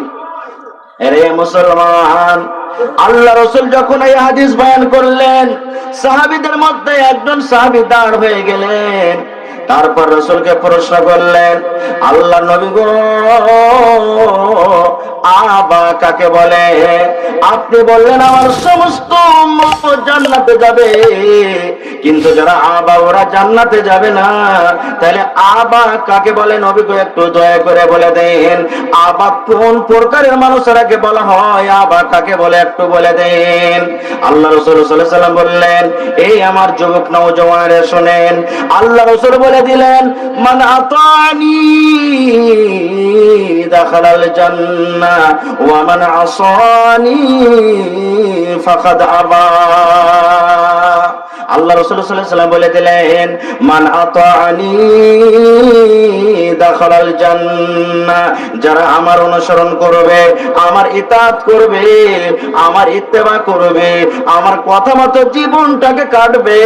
আরে মুসলমান, আল্লাহ রাসূল যখন এই হাদিস বয়ান করলেন, সাহাবীদের মধ্যে একজন সাহাবী দাঁড় হয়ে গেলেন। তারপর রাসূলকে প্রশ্ন করলেন, আল্লাহ নবী গো, আবা কাকে বলে? আপনি বললেন আমার সমস্ত উম্মত জান্নাতে যাবে, কিন্তু যারা আবা ওরা জান্নাতে যাবে না। তাহলে আবা কাকে বলে নবী গো একটু দয়া করে বলে দেন। আবা কোন প্রকারের মানুষেরাকে বলা হয়? আবা কাকে বলে একটু বলে দেন। আল্লাহ রাসূল সাল্লাল্লাহু আলাইহি ওয়াসাল্লাম বললেন, এই আমার যুবক নওজওয়ানেরা শুনেন, আল্লাহ রাসূল বলে দিলেন, মান আতানি দাখালাল জান্নাহ ওয়া মান আসানি ফাকাদ আবা। আল্লাহ রাসূল সাল্লাল্লাহু আলাইহি ওয়াসাল্লাম বলে দিলেন, মান আতানি দাখালাল জান্নাহ। যারা আমার অনুসরণ করবে, আমার ইতাআত করবে, আমার ইত্তেবা করবে, আমার কথা মতো জীবনটাকে কাটবে,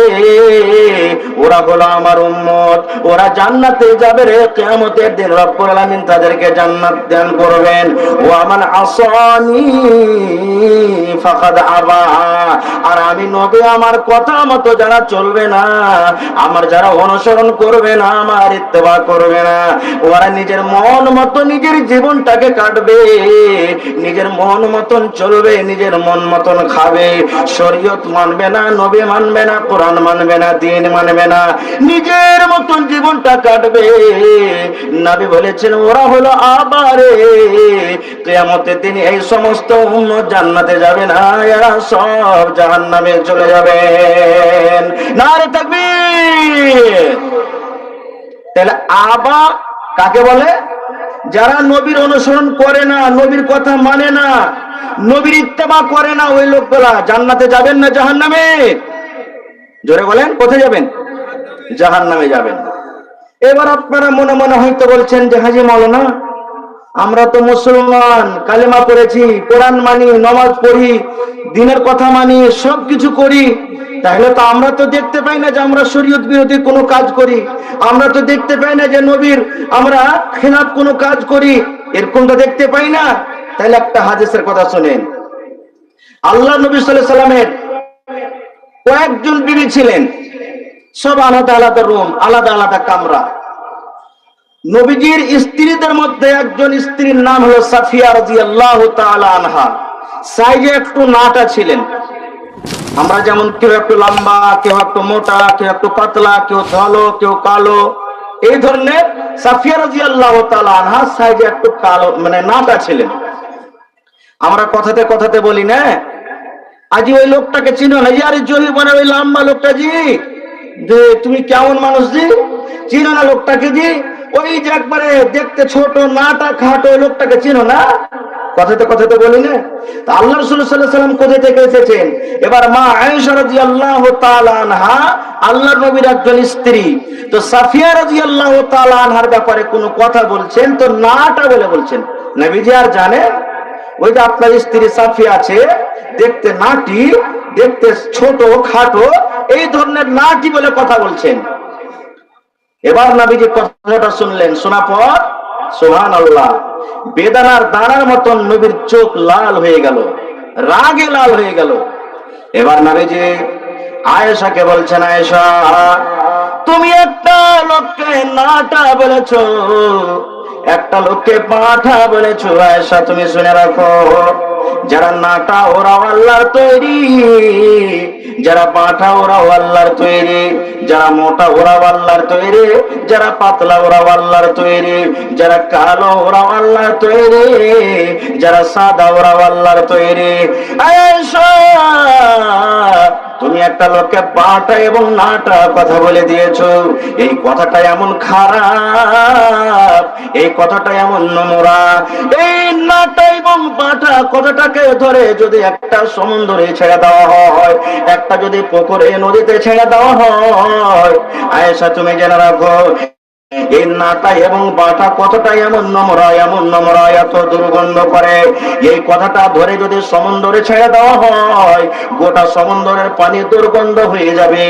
ওরা হলো আমার উম্মত, ওরা জান্নাতে যাবে রে কিয়ামতের দিন। রব্বুল আলামিন তাদেরকে জান্নাত দান করবেন। ওয়া মান আসানি ফাকাদ আবা। আর আমি নবী আমার কথা মতো যারা চলবে না, আমার যারা অনুসরণ করবে না, আমার ইত্তেবা করবে না, ওরা নিজের মন মতো নিজের জীবনটাকে কাটবে, নিজের মন মতন চলবে, নিজের মন মতন খাবে, শরীয়ত মানবে না, নবী মানবে না, কোরআন মানবে না, দ্বীন মানবে না, নিজের মতন জীবনটা কাটবে। নবী বলেছেন ওরা হলো আবারে কিয়ামতের দিন এই সমস্ত উম্মত জান্নাতে যাবে না, এরা সব জাহান্নামে চলে যাবেন। নারে তাকবীর। তাহলে আবা কাকে বলে? যারা নবীর অনুসরণ করে না, নবীর কথা মানে না, নবীর ইত্তেবা করে না, ওই লোকগুলা জান্নাতে যাবেন না জাহান্নামে? জোরে বলেন, কোথায় যাবেন? জাহান্নামে যাবেন। এবার আপনারা মনে মনে হয়তো বলছেন যে হাজী মাওলানা, আমরা তো মুসলমান, কালেমা পড়েছি, কোরআন মানি, নামাজ পড়ি, দ্বীনের কথা মানি, সবকিছু করি, তাহলে তো আমরা তো দেখতে পাই না যে আমরা শরীয়ত বিরোধী কোনো কাজ করি, আমরা তো দেখতে পাই না যে নবীর আমরা খেলাফ কোনো কাজ করি, এরকম তো দেখতে পাই না। তাহলে একটা হাদিসের কথা শুনেন। আল্লাহ নবী সাল্লাল্লাহু আলাইহি সাল্লামের কয়েকজন বিবি ছিলেন, সব আলাদা আলাদা রুম, আলাদা আলাদা কামরা। নবীজির স্ত্রীদের মধ্যে একজন স্ত্রীর নাম হলো সাফিয়া রাদিয়াল্লাহু তাআলা আনহা। সাইজে একটু নাটা ছিলেন। আমরা যেমন কেউ একটু লম্বা, কেউ একটু মোটা, কেউ একটু পাতলা, কেউ ধলো, কেউ কালো, এই ধরনের সাফিয়া রাদিয়াল্লাহু তাআলা আনহা সাইজে একটু কালো, মানে নাটা ছিলেন। আমরা কথাতে কথাতে বলি না, আজি ওই লোকটাকে চিনো না? আরে জহি বনে ওই লম্বা লোকটা জি, যে তুমি কেমন মানুষ জি, চিনো না লোকটাকে জি? ওই যে একবারে দেখতে ছোট, নাটা খাটো, ওই লোকটাকে চিনো না? কথাতে কথাতে বলি না। তা আল্লাহ রাসূল সাল্লাল্লাহু আলাইহি ওয়াসাল্লাম কোথা থেকে এসেছেন? এবার মা আয়েশা রাদিয়াল্লাহু তাআলা আনহা আল্লাহর নবীর একজন স্ত্রী। তো সাফিয়া রাদিয়াল্লাহু তাআলা আনহার ব্যাপারে কোনো কথা বলছেন তো নাটা বলে বলছেন। নবীজি আর জানে ওই যে আপনার স্ত্রী সাফিয়া আছে, দেখতে নাটি, দেখতে ছোট খাটো, এই ধরনের নাটি বলে কথা বলছেন। এবার নবীজি কথাটা শুনলেন, শোনা পর সুবহানাল্লাহ, বেদানার দানার মতন নবীর চোখ লাল হয়ে গেল, রাগে লাল হয়ে গেল। এবার নবীজি আয়েশাকে বলছেন, আয়েশা তুমি একটা লোককে নাটা বলেছো, একটা লোককে পাঁঠা বলেছো। আয়েশা তুমি শুনে রাখো, যারা নাটা ওরাও আল্লাহর তৈরি, যারা পাঁঠা ওরাও আল্লাহর তৈরি, যারা মোটা ওরাও আল্লাহর তৈরি, যারা পাতলা ওরাও আল্লাহর তৈরি, যারা কালো ওরাও আল্লাহর তৈরি, যারা সাদা ওরাও আল্লাহর তৈরি। আয়েশা তুমি একটা লোককে পাঁঠা এবং নাটা কথা বলে দিয়েছো। এই কথাটা এমন খারাপ, এই কথাটা এমন নোংরা। এই নাটা এবং পাঁঠা কথাটাকে ধরে যদি একটা সমুদ্রে ছেড়ে দেওয়া হয়, একটা যদি পুকুরে নদীতে ছেড়ে দেওয়া হয়, আয়েশা তুমি জেনে রাখো এই নাটা এবং বাটা কতটা এমন নম্র, এমন নম্র, এত দুর্গন্ধ করে। এই কথাটা ধরে যদি সমুদ্রে ছেড়ে দেওয়া হয়, গোটা সমুদ্রের পানি দুর্গন্ধ হয়ে যাবে,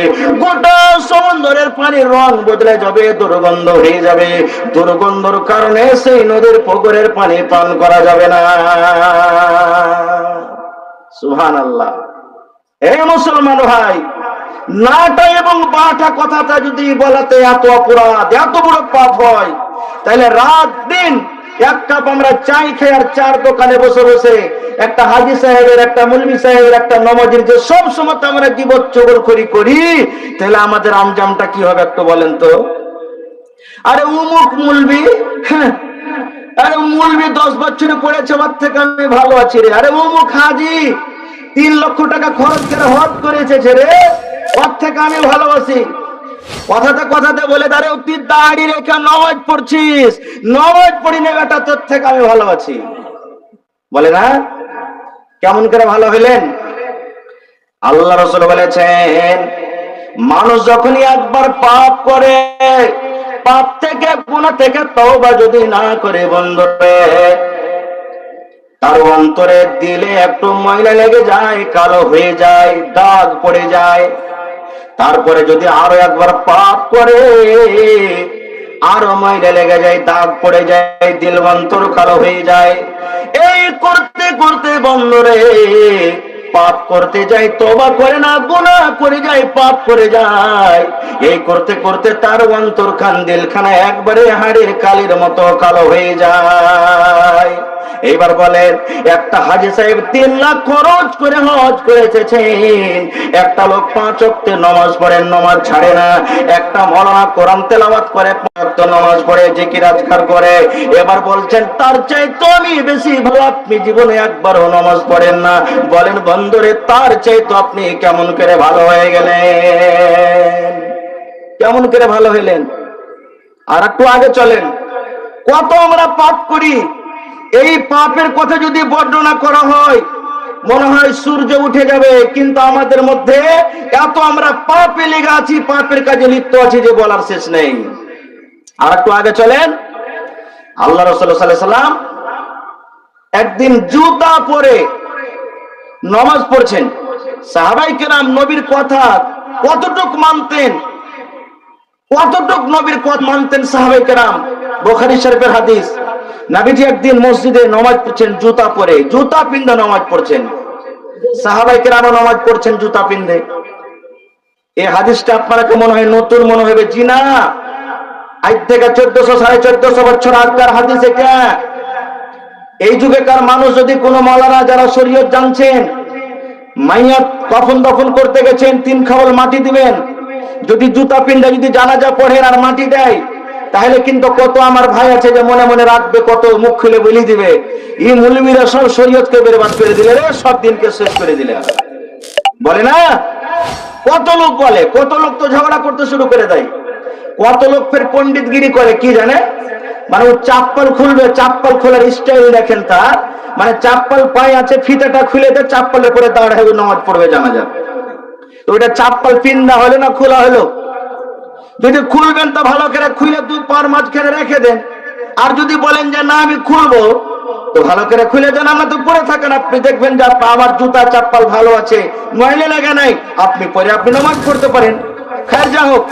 গোটা সমুদ্রের পানির রং বদলে যাবে, দুর্গন্ধ হয়ে যাবে। দুর্গন্ধর কারণে সেই নদীর পুকুরের পানি পান করা যাবে না। সুবহানাল্লাহ। এই মুসলমান ভাই, নাটা এবং বাটা কথাটা যদি বলাতে এত অপরাধ, এত বড় পাপ হয়, তাহলে রাত দিন এক কাপ আমরা চাই খেয়ে আর চার দোকানে বসে বসে একটা হাজী সাহেবের, একটা মুলবি সাহেবের, একটা নমাজির যে সব সময় আমরা গীবত চগলখড়ি করি, তাহলে আমাদের আঞ্জামটা কি হবে একটু বলেন তো? আরে উমুক মুলবি, হ্যাঁ, আরে মুলবি 10 বছরে পড়েছে, ওর থেকে আমি ভালো আছি রে। আরে উমুক হাজী 3 লক্ষ টাকা খরচ করে হজ করে এসেছে রে, ওর থেকে আমি ভালোবাসি। কথাতে কথাতে বলে দাঁড়ে, তুই দাড়ি রেখে নামাজ পড়ছিস, নামাজ পড়ি না বেটা, তোর থেকে আমি ভালোবাসি বলে না? কেমন করে ভালো হইলেন? আল্লাহ রাসূল বলেছেন, মানুষ যখনই একবার পাপ করে, পাপ থেকে কবিরা গুনাহ থেকে তওবা যদি না করে বন্ধুরে, তার অন্তরে দিলে একটু ময়লা লেগে যায়, কালো হয়ে যায়, দাগ পড়ে যায়। তারপরে যদি আরো একবার পাপ করে, আরো ময়লা লেগে যায়, দাগ পড়ে যায়, দিল অন্তর কালো হয়ে যায়। এই করতে করতে বন্ধুরে পাপ করতে যায়, তওবা করে না, গুনাহ করে যায়, পাপ করে যায়। এই করতে করতে তার অন্তর খান দিলখানা একবারে হাড়ের কালির মতো কালো হয়ে যায়। এবার বলেন, একটা হাজী সাহেব 3 লাখ খরচ করে হজ করে এসেছেন, একটা লোক 5 ওয়াক্তের নামাজ পড়েন, নামাজ ছাড়ে না, একটা মাওলানা কোরআন তেলাওয়াত করে, 5 ওয়াক্ত নামাজ পড়ে, জিকির আজকার করে। এবার বলছেন তার চাইতে আমি বেশি ভালো, আপনি জীবনে একবারও নামাজ পড়েন না। বলেন বন্ধুরে, তার চাইতে আপনি কেমন করে ভালো হয়ে গেলেন? কেমন করে ভালো হইলেন? আর একটু আগে চলেন, কত আমরা পাপ করি। এই পাপের কথা যদি বর্ণনা করা হয় মনে হয় সূর্য উঠে যাবে, কিন্তু আমাদের মধ্যে এত আমরা পাপে লেগে আছি, পাপের কাজে লিপ্ত আছি যে বলার শেষ নেই। আর একটু আগে চলেন, আল্লাহ রাসূল সাল্লাল্লাহু আলাইহি সাল্লাম একদিন জুতা পরে নামাজ পড়ছেন। সাহাবায়ে কেরাম নবীর কথা কতটুক মানতেন, কতটুক নবীর কথা মানতেন সাহাবায়ে কেরাম। বুখারী শরীফের হাদিস, নবীজি একদিন মসজিদে নামাজ পড়ছেন জুতা পরে, জুতা পিন্দে নামাজ পড়ছেন। সাহাবায়ে কেরাম নামাজ পড়ছেন জুতা পিন্দে। এই হাদিসটা আপনারা মনে হয় নতুন মনে হবে, জি না, আজ থেকে 1400-1450 বছর আগের হাদিস এটা। এই যুগেকার মানুষ যদি কোনো মাওলানা যারা শরীয়ত জানছেন, মাইয়াত কফন দফন করতে গেছেন, 3 খাবল মাটি দিবেন, যদি জুতা পিন্দে যদি জানাজা পড়েন আর মাটি দেয়, তাহলে কিন্তু কত আমার ভাই আছে যে মনে মনে রাখবে, কত মুখ খুলে বলি দিবে, এই মুলবিরা সব শরীয়তকে বেরবাদ করে দিলে রে, সব দিনকে শেষ করে দিলে। বলে না, কত লোক বলে, কত লোক তো ঝগড়া করতে শুরু করে দেয়, কত লোক ফের পণ্ডিতগিরি করে, কি জানে, মানে ও চাপ্পল খুলবে, চাপ্পল খোলার স্টাইল দেখেন তার, মানে চাপ্পল পায়ে আছে, ফিতাটা খুলে দেয়, চাপ্পলের পরে দাঁড়ায় নামাজ পড়বে জানাজা। তো ওইটা চাপ্পল পিন্দা হলো না খোলা হলো? যদি খুলবেন তো ভালো করে খুলে 2 পার মাঝখানে রেখে দেন, আর যদি বলেন যে না আমি খুলবো, তো ভালো করে খুলে দেন, আমরা তো পরে থাকেন, আপনি দেখবেন যে আমার জুতা চাপ্পল ভালো আছে, ময়লা লাগা নাই, আপনি পরে আপনি নামাজ পড়তে পারেন। খৈর যা হোক,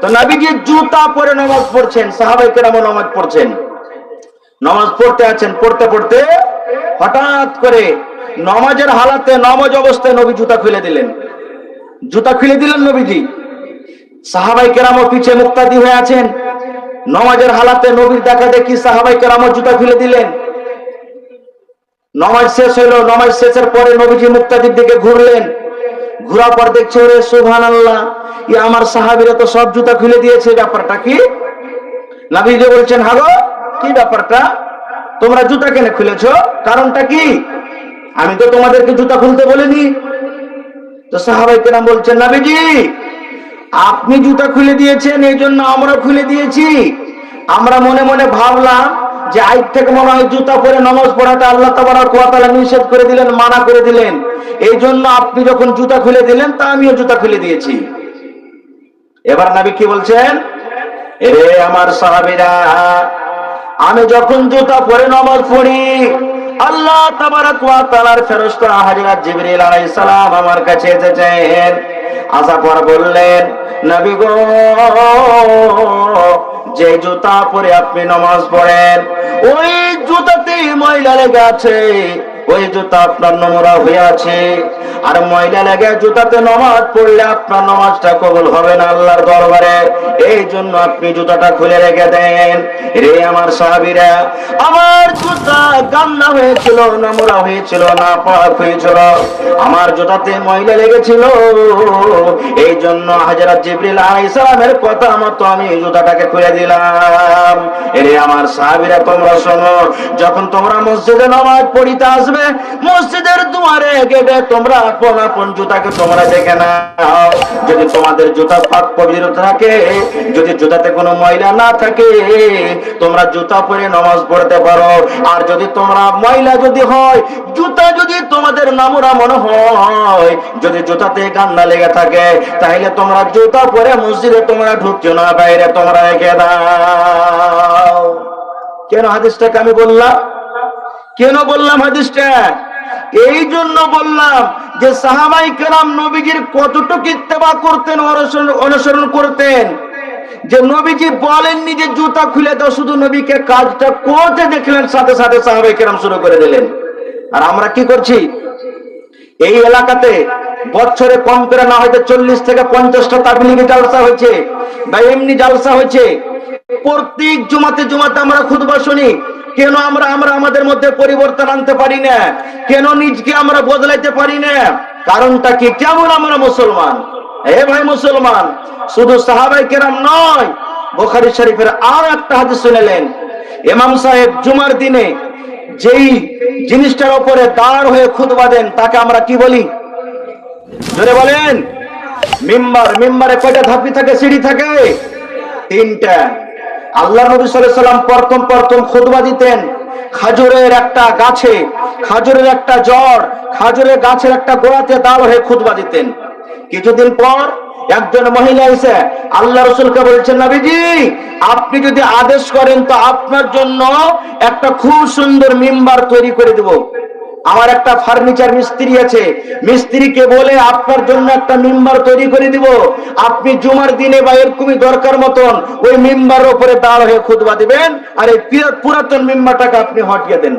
তো নবীজি জুতা পরে নামাজ পড়ছেন, সাহাবায়ে কেরাম নামাজ পড়ছেন, নামাজ পড়তে আছেন, পড়তে পড়তে হঠাৎ করে নামাজের হালাতে, নামাজ অবস্থায় নবী জুতা খুলে দিলেন, জুতা খুলে দিলেন নবীজি। সাহাবায়ে কেরাম পিছে মুক্তাদি হয়ে আছেন, নামাজের হালাতে নবীর দেখা দেখি সাহাবায়ে কেরাম জুতা খুলে দিলেন। নামাজ শেষ হলো, নামাজ শেষের পরে নবীজি মুক্তাদির দিকে ঘুরলেন, ঘোরার পর দেখছে ওরে সুবহানাল্লাহ, আমার সাহাবীরা তো সব জুতা খুলে দিয়েছে, ব্যাপারটা কি? নবীজি বলছেন, হাগো কি ব্যাপারটা, তোমরা জুতা কেন খুলেছো, কারণটা কি? আমি তো তোমাদেরকে জুতা খুলতে বলিনি। তো সাহাবায়ে কেরাম বলছেন, নবীজি আপনি জুতা খুলে দিয়েছেন, এই জন্য আমরা খুলে দিয়েছি। আমরা মনে মনে ভাবলাম যে আজ থেকে মনে হয় জুতা পরে নামাজ পড়াটা আল্লাহ তাবারক ওয়া তাআলা নিষেধ করে দিলেন, মানা করে দিলেন, এই জন্য আপনি যখন জুতা খুলে দিলেন তা আমিও জুতা খুলে দিয়েছি। এবার নবী কি বলছেন, এ আমার সাহাবীরা, আমি যখন জুতা পরে নামাজ পড়ি, আল্লাহ তাবারক ওয়া তাআলার ফেরেশতা হযরত জিবরিল আলাইহিস সালাম আমার কাছে এসেছেন। আসার পর বললেন, নবী গো, যে জুতা পরে আপনি নামাজ পড়েন ওই জুতাতেই ময়লা লেগে আছে, ওই জুতা আপনার নোংরা হয়ে আছে, আর ময়লা লেগে জুতাতে নামাজ পড়লে আপনার নামাজটা কবুল হবে না আল্লাহর দরবারে, এই জন্য আপনি জুতাটা খুলে রেখে দেন। রে আমার সাহাবীরা, আমার জুতা গান্না হয়েছিল, নোংরা হয়েছিল, না পাক হয়েছিল, আমার জুতাতে ময়লা লেগেছিল, এই জন্য হযরত জিবরিল আলাইহিস সালামের কথা মতো আমি জুতাটাকে খুলে দিলাম। রে আমার সাহাবীরা, তোমরা শোনো, যখন তোমরা মসজিদে নামাজ পড়িতে আসবে, মসজিদের দুয়ারে গেটে তোমরা আপন আপন জুতাকে তোমরা দেখে নাও, যদি তোমাদের জুতা পাক পবিত্র থাকে, যদি জুতাতে কোনো ময়লা না থাকে, তোমরা জুতা পরে নামাজ পড়তে পারো। আর যদি তোমরা ময়লা যদি হয়, জুতা যদি তোমাদের নোংরা মনে হয়, যদি জুতাতে গান্না লেগে থাকে, তাহলে তোমরা জুতা পরে মসজিদে তোমরা ঢুকছো না, বাইরে তোমরা রেখে দাও। কেন হাদিসটাকে আমি বললাম? কেন বললাম হাদিসটা? এই জন্য বললাম যে সাহাবাই কেরাম নবীজির কতটুকু ইত্তেবা করতেন, অনুসরণ করতেন, যে নবীজি বলেননি যে জুতা খুলে দাও, শুধু নবীকে কাজটা করতে দেখলেন, সাথে সাথে সাহাবাই কেরাম শুরু করে দিলেন। আর আমরা কি করছি? এই এলাকাতে বছরে কম করে না হয়তো 40 থেকে 50টা তাবলীগি জালসা হয়েছে বা এমনি জালসা হয়েছে। প্রত্যেক জুমাতে আমরা খুতবা শুনি। কেন আমরা আমাদের মধ্যে পরিবর্তন আনতে পারি না? কেন নিজকে আমরা বদলাইতে পারি না? কারণটা কি? কেমন আমরা মুসলমান? হে ভাই মুসলমান, শুধু সাহাবাই কেরাম নয়, বুখারী শরীফের আর একটা হাদিস শুনলেন। ইমাম সাহেব জুমার দিনে যেই জিনিসটার উপরে দাঁড় হয়ে খুতবা দেন তাকে আমরা কি বলি? জোরে বলেন। মিম্বার। মিম্বারে কয়টা ধাপি থাকে, সিঁড়ি থাকে? 3টা। আল্লাহ নবী সাল্লাল্লাহু আলাইহি সাল্লাম প্রথম খুতবা দিতেন খাজুরের একটা গাছে, খাজুরের একটা জড়, খাজুরের গাছের একটা গোড়াতে দাঁড় হয়ে খুতবা দিতেন। কিছুদিন পর একজন মহিলা এসে আল্লাহ রাসূলকে বলছেন, নবীজি আপনি যদি আদেশ করেন তো আপনার জন্য একটা খুব সুন্দর মিম্বার তৈরি করে দেব। আমার একটা ফার্নিচার মিস্ত্রি আছে, মিস্ত্রিকে বলে আপনার জন্য একটা মিম্বার তৈরি করে দিব। আপনি জুমার দিনে বা এরকমই দরকার মতন ওই মিম্বারের উপরে দাঁড় হয়ে খুতবা দিবেন, আর এই পুরাতন মিম্বারটাকে আপনি হটিয়ে দেন।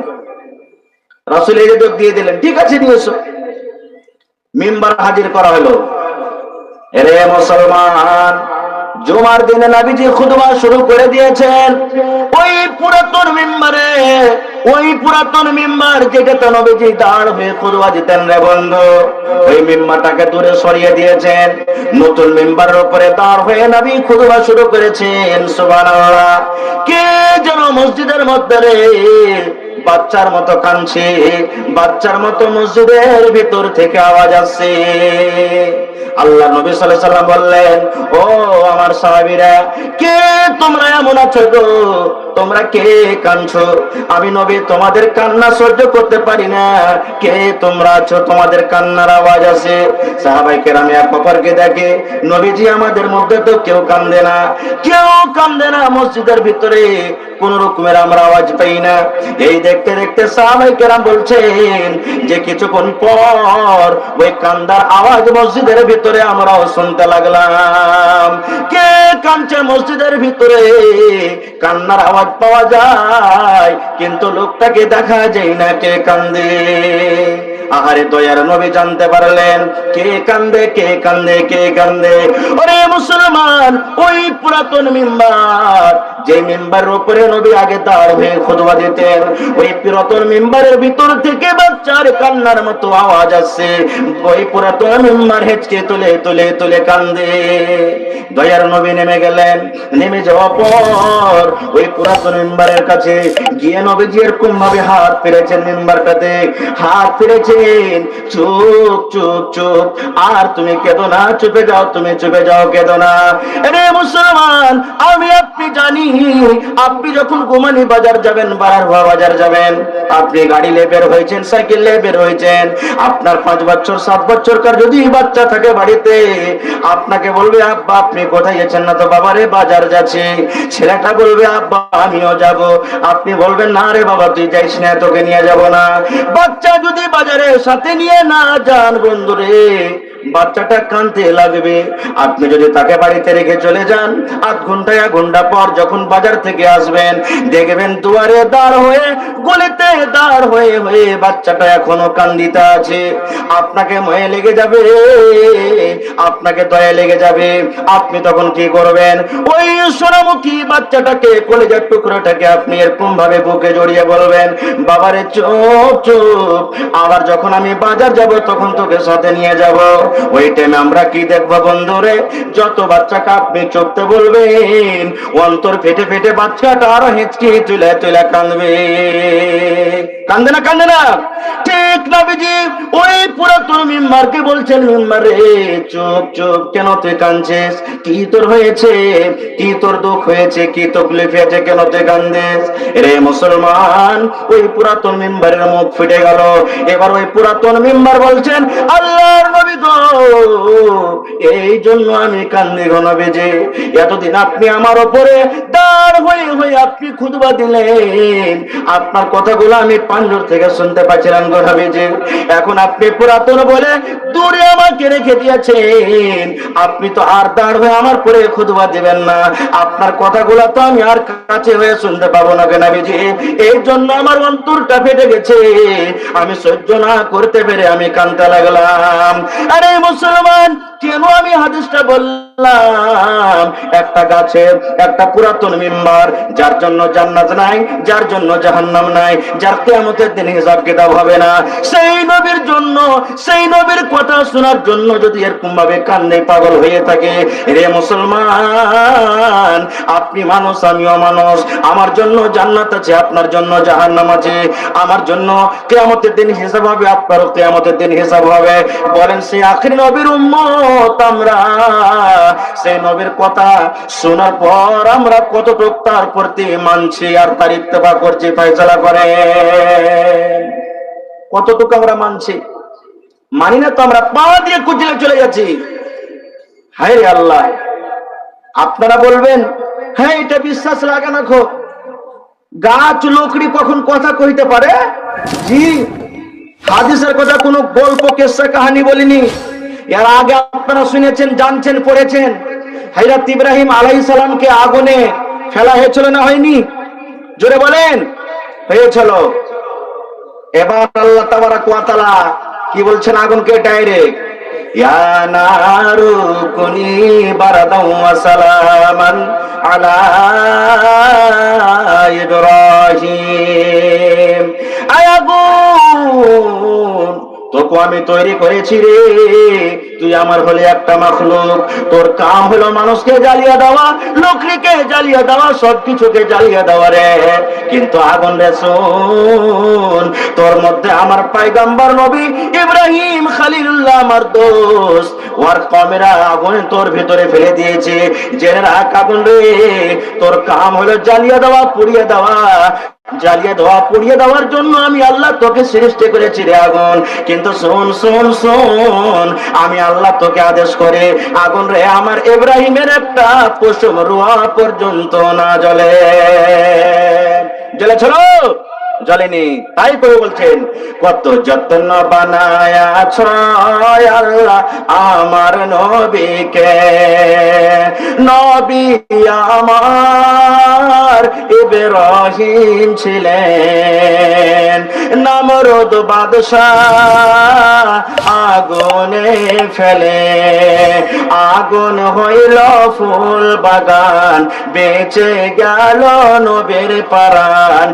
রাসূল এই যোগ দিয়ে দিলেন, ঠিক আছে নিয়ে এসো। মিম্বার হাজির করা হলো। এরে মুসলমান, জুমার দিনে নবীজি খুতবা শুরু করে দিয়েছেন ওই পুরাতন মিম্বারে। ওই পুরাতন মিম্বার যেটাতে নবীজি দাঁড় হয়ে খুতবা দিতেন রে বন্ধু, ওই মিম্বারটাকে দূরে সরিয়ে দিয়েছেন। নতুন মিম্বারের উপরে দাঁড় হয়ে নবী খুতবা শুরু করেছেন। সুবহানাল্লাহ। কে যেন মসজিদের মধ্যে রে বাচ্চার মতো কাঁদছে, বাচ্চার মতো মসজিদের ভিতর থেকে আওয়াজ আসছে। আল্লাহ নবী সাল্লাল্লাহু আলাইহি সাল্লাম বললেন, ও আমার সাহাবীরা, কে তোমরা এমন আছো গো? তোমরা কে কাঁদছো? আমি নবী তোমাদের কান্না সহ্য করতে পারি না। কে তোমরা আছো? তোমাদের কান্নার আওয়াজ আছে। সাহাবায়ে কেরাম এক অপরকে দেখে, নবীজি আমাদের মধ্যে তো কেউ কান্দে না, কেউ কান্দে না, মসজিদের ভিতরে কোন রকমের আমরা আওয়াজ পাই না। এই দেখতে দেখতে সাহাবায়ে কেরাম বলছেন যে কিছুক্ষণ পর ওই কান্দার আওয়াজ মসজিদের ভিতরে আমরাও শুনতে লাগলাম। কে কাঁদছে মসজিদের ভিতরে? কান্নার আওয়াজ পাওয়া যায় কিন্তু লোকটাকে দেখা যায় না কে কান্দে। আহারে দয়ার নবী জানতে পারলেন কে কান্দে, কে কান্দে, কে কান্দে। ওরে মুসলমান, ওই পুরাতন মিম্বার, যে মিম্বারের উপরে নবী আগে দাঁড় হয়ে খুতবা দিতেন, ওই পুরাতন মিম্বারের ভিতর থেকে বাচ্চার কান্নার মতো আওয়াজ আসছে। ওই পুরাতন মিম্বার হেঁচকে তুলে তুলে তুলে কান্দে। দয়ার নবী নেমে গেলেন। নেমে যাওয়ার পর ওই পুরাতন মিম্বারের কাছে গিয়ে নবীজি এরকম ভাবে হাত ফিরেছেন, মিম্বারটাতে হাত ফিরেছেন। চুপ চুপ চুপ, আর তুমি কেঁদো না, চুপে যাও, তুমি চুপে যাও, কেঁদো না। রে মুসলমান, আমি আপনি জানি, আপনি যখন গোমানি বাজার যাবেন, বারারভা বাজার যাবেন, আপনি গাড়ি নিয়ে বের হয়েছেন, সাইকেল নিয়ে বের হয়েছেন, আপনার 5 বছর 7 বছরকার যদি বাচ্চা থাকে বাড়িতে, আপনাকে বলবে আব্বা আপনি কোথায় যাচ্ছেন? না তো বাবা রে বাজার যাচ্ছি। ছেলেটা বলবে আব্বা আমিও যাব। আপনি বলবেন না রে বাবা তুই যাইস না, তোকে নিয়ে যাব না। বাচ্চা যদি বাজারে সাথে নিয়ে না যান বন্ধুরে, বাচ্চাটা কাঁদতে লাগবে। আপনি যদি তাকে বাড়িতে রেখে চলে যান, 8 ঘন্টা 1 ঘন্টা পর যখন বাজার থেকে আসবেন, দেখবেন দুয়ারে দাঁড় হয়ে, গলিতে দাঁড় হয়ে হয়ে বাচ্চাটা এখনো কান্দিতে আছে। আপনাকে মায়া লেগে যাবে, আপনাকে দয়া লেগে যাবে। আপনি তখন কি করবেন? ওই সোনামুখী বাচ্চাটাকে, কলিজার টুকরোটাকে আপনি এরকম ভাবে বুকে জড়িয়ে বলবেন, বাবারে চুপ চুপ, আবার যখন আমি বাজার যাব তখন তোকে সাথে নিয়ে যাব। ওই টাইমে আমরা কি দেখবো বন্ধুরে? যত বাচ্চাকে আপনি চুপতে বলবেন, অন্তর ফেটে ফেটে বাচ্চাটা আরো হেঁচকি তুলে তুলে কাঁদবে। কান্দে না? কান্দে না? ঠিক নবীজি ওই পুরাতন মিম্বারকে বলছেন, মিম্বারে চুপ চুপ, কেন তুই কাঁদছিস? কি তোর হয়েছে? কি তোর দুঃখ হয়েছে? কি তকলিফ হয়েছে? কেন তুই কান্দিস? রে মুসলমান, ওই পুরাতন মিম্বারের মুখ ফিটে গেল। এবার ওই পুরাতন মিম্বার বলছেন, আল্লাহর নবী গো, এই জন্য আমি কান্দি গো নবীজি। এতদিন আপনি আমার উপরে দাঁড় হয়ে হয়ে আপনি খুতবা দিলেন, আপনার কথাগুলো আমি পাঞ্জর থেকে শুনতে পাচ্ছিলাম গো নবীজি। এখন আপনি পুরাতন বলে দূরে আমাকে রেখে দিয়েছেন, আপনি তো আর দাঁড় হয়ে আমার পরে খুতবা দিবেন না, আপনার কথাগুলো তো আমি আর কাছে হয়ে শুনতে পাবো না গো নবীজি। এই জন্য আমার অন্তরটা ফেটে গেছে, আমি সহ্য না করতে পেরে আমি কাঁদতে লাগলাম। আরে মুসলমান, কেন আমি হাদিসটা বললাম? একটা গাছের একটা পুরাতন মিম্বার, যার জন্য জান্নাত নাই, যার জন্য জাহান্নাম নাই, যার কিয়ামতের দিন হিসাব কিতাব হবে না, সেই নবীর জন্য, সেই নবীর কথা শোনার জন্য যদি এরকম ভাবে কান্নে পাগল হয়ে থাকে, রে মুসলমান, আপনি মানুষ আমিও মানুষ, আমার জন্য জান্নাত আছে, আপনার জন্য জাহান্নাম আছে, আমার জন্য কিয়ামতের দিন হিসাব হবে, আপনারও কিয়ামতের দিন হিসাব হবে। বলেন সেই আখির নবীর উম্মত আমরা, সেই নবীর কথা শোনার পর আমরা কতটুক তার প্রতি মানছি আর তার ইত্তেবা করছি, ফয়সালা করে কতটুকু আমরা মানছি? মানি না তো, আমরা পা দিয়ে কুচলে চলে যাচ্ছি। হায় রে আল্লাহ, আপনারা বলবেন হ্যাঁ এটা বিশ্বাস লাগে না, খো গাছ লোকড়ি কখন কথা কইতে পারে? জি, হাদিসের কথা কোনো গল্প কেসা কাহিনী বলিনি। এর আগে আপনারা শুনেছেন, জানছেন, পড়েছেন, হযরত ইব্রাহিম আলাইহিস সালামকে আগুনে ফেলা হয়েছিল না হয়নি? জোরে বলেন, হয়েছিল। এবার আল্লাহ তাবারাক ওয়া তাআলা কি বলছেন আগুনকে ডাইরেক্ট, ইয়া নারু কুনি বারাদাও ওয়া সালামান আলা ইব্রাহিম। আগুন, তোকে আমি তৈরি করেছি রে, তুই আমার হলে একটা মাখলুক, তোর কাম হলো মানুষকে জ্বালিয়ে দেওয়া, লোকরিকে জ্বালিয়ে দেওয়া, সবকিছুকে জ্বালিয়ে দেওয়া রে। কিন্তু আগুন রে শোন, তোর মধ্যে আমার পয়গম্বর নবী ইব্রাহিম খলিলুল্লাহ আমার দোস্ত, ওর কমেরা আগুন তোর ভিতরে ফেলে দিয়েছে, জেনে রাখ আগুন রে, তোর কাম হলো জ্বালিয়ে দেওয়া, পুড়িয়ে দেওয়া, জ্বালিয়ে দেওয়া, পুড়িয়ে দেওয়ার জন্য আমি আল্লাহ তোকে সৃষ্টি করেছি রে আগুন। কিন্তু শোন শোন শোন, আমি আল্লাহ তোকে আদেশ করে আগুন রে আমার ইব্রাহিমের একটা পশম রুয়া পর্যন্ত না জ্বলে। জ্বলেছিল? জ্বলেনি। তাই করে বলছেন, কত যত্ন বানায়াছ আল্লাহ আমার নবীকে, নবী আমার ইব্রাহিম ছিলেন, নমরুদ বাদশাহ আগুনে ফেলে, আগুন হইল ফুল বাগান, বেঁচে গেল নবীর প্রাণ,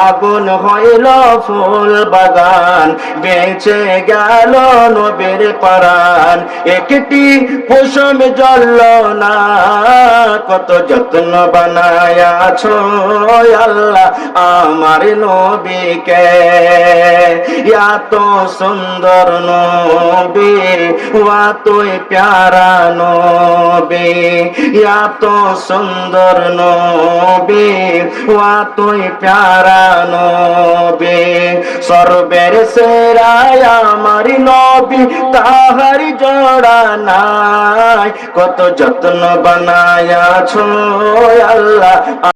আগুন হইল ফুল বাগান, বেঁচে গেল নবীর প্রাণ, একটি পশম জ্বলল না, কত যত্ন বানায়াছ আল্লাহ আমার নবীকে, এত সুন্দর নবী, এতই প্যারা নবী, এত সুন্দর নবী, এতই প্যারা নবী, সর্বের সেরা আমার নবী, তাহার জোড়া নাই, কত যত্ন বানায়াছ আল্লাহ।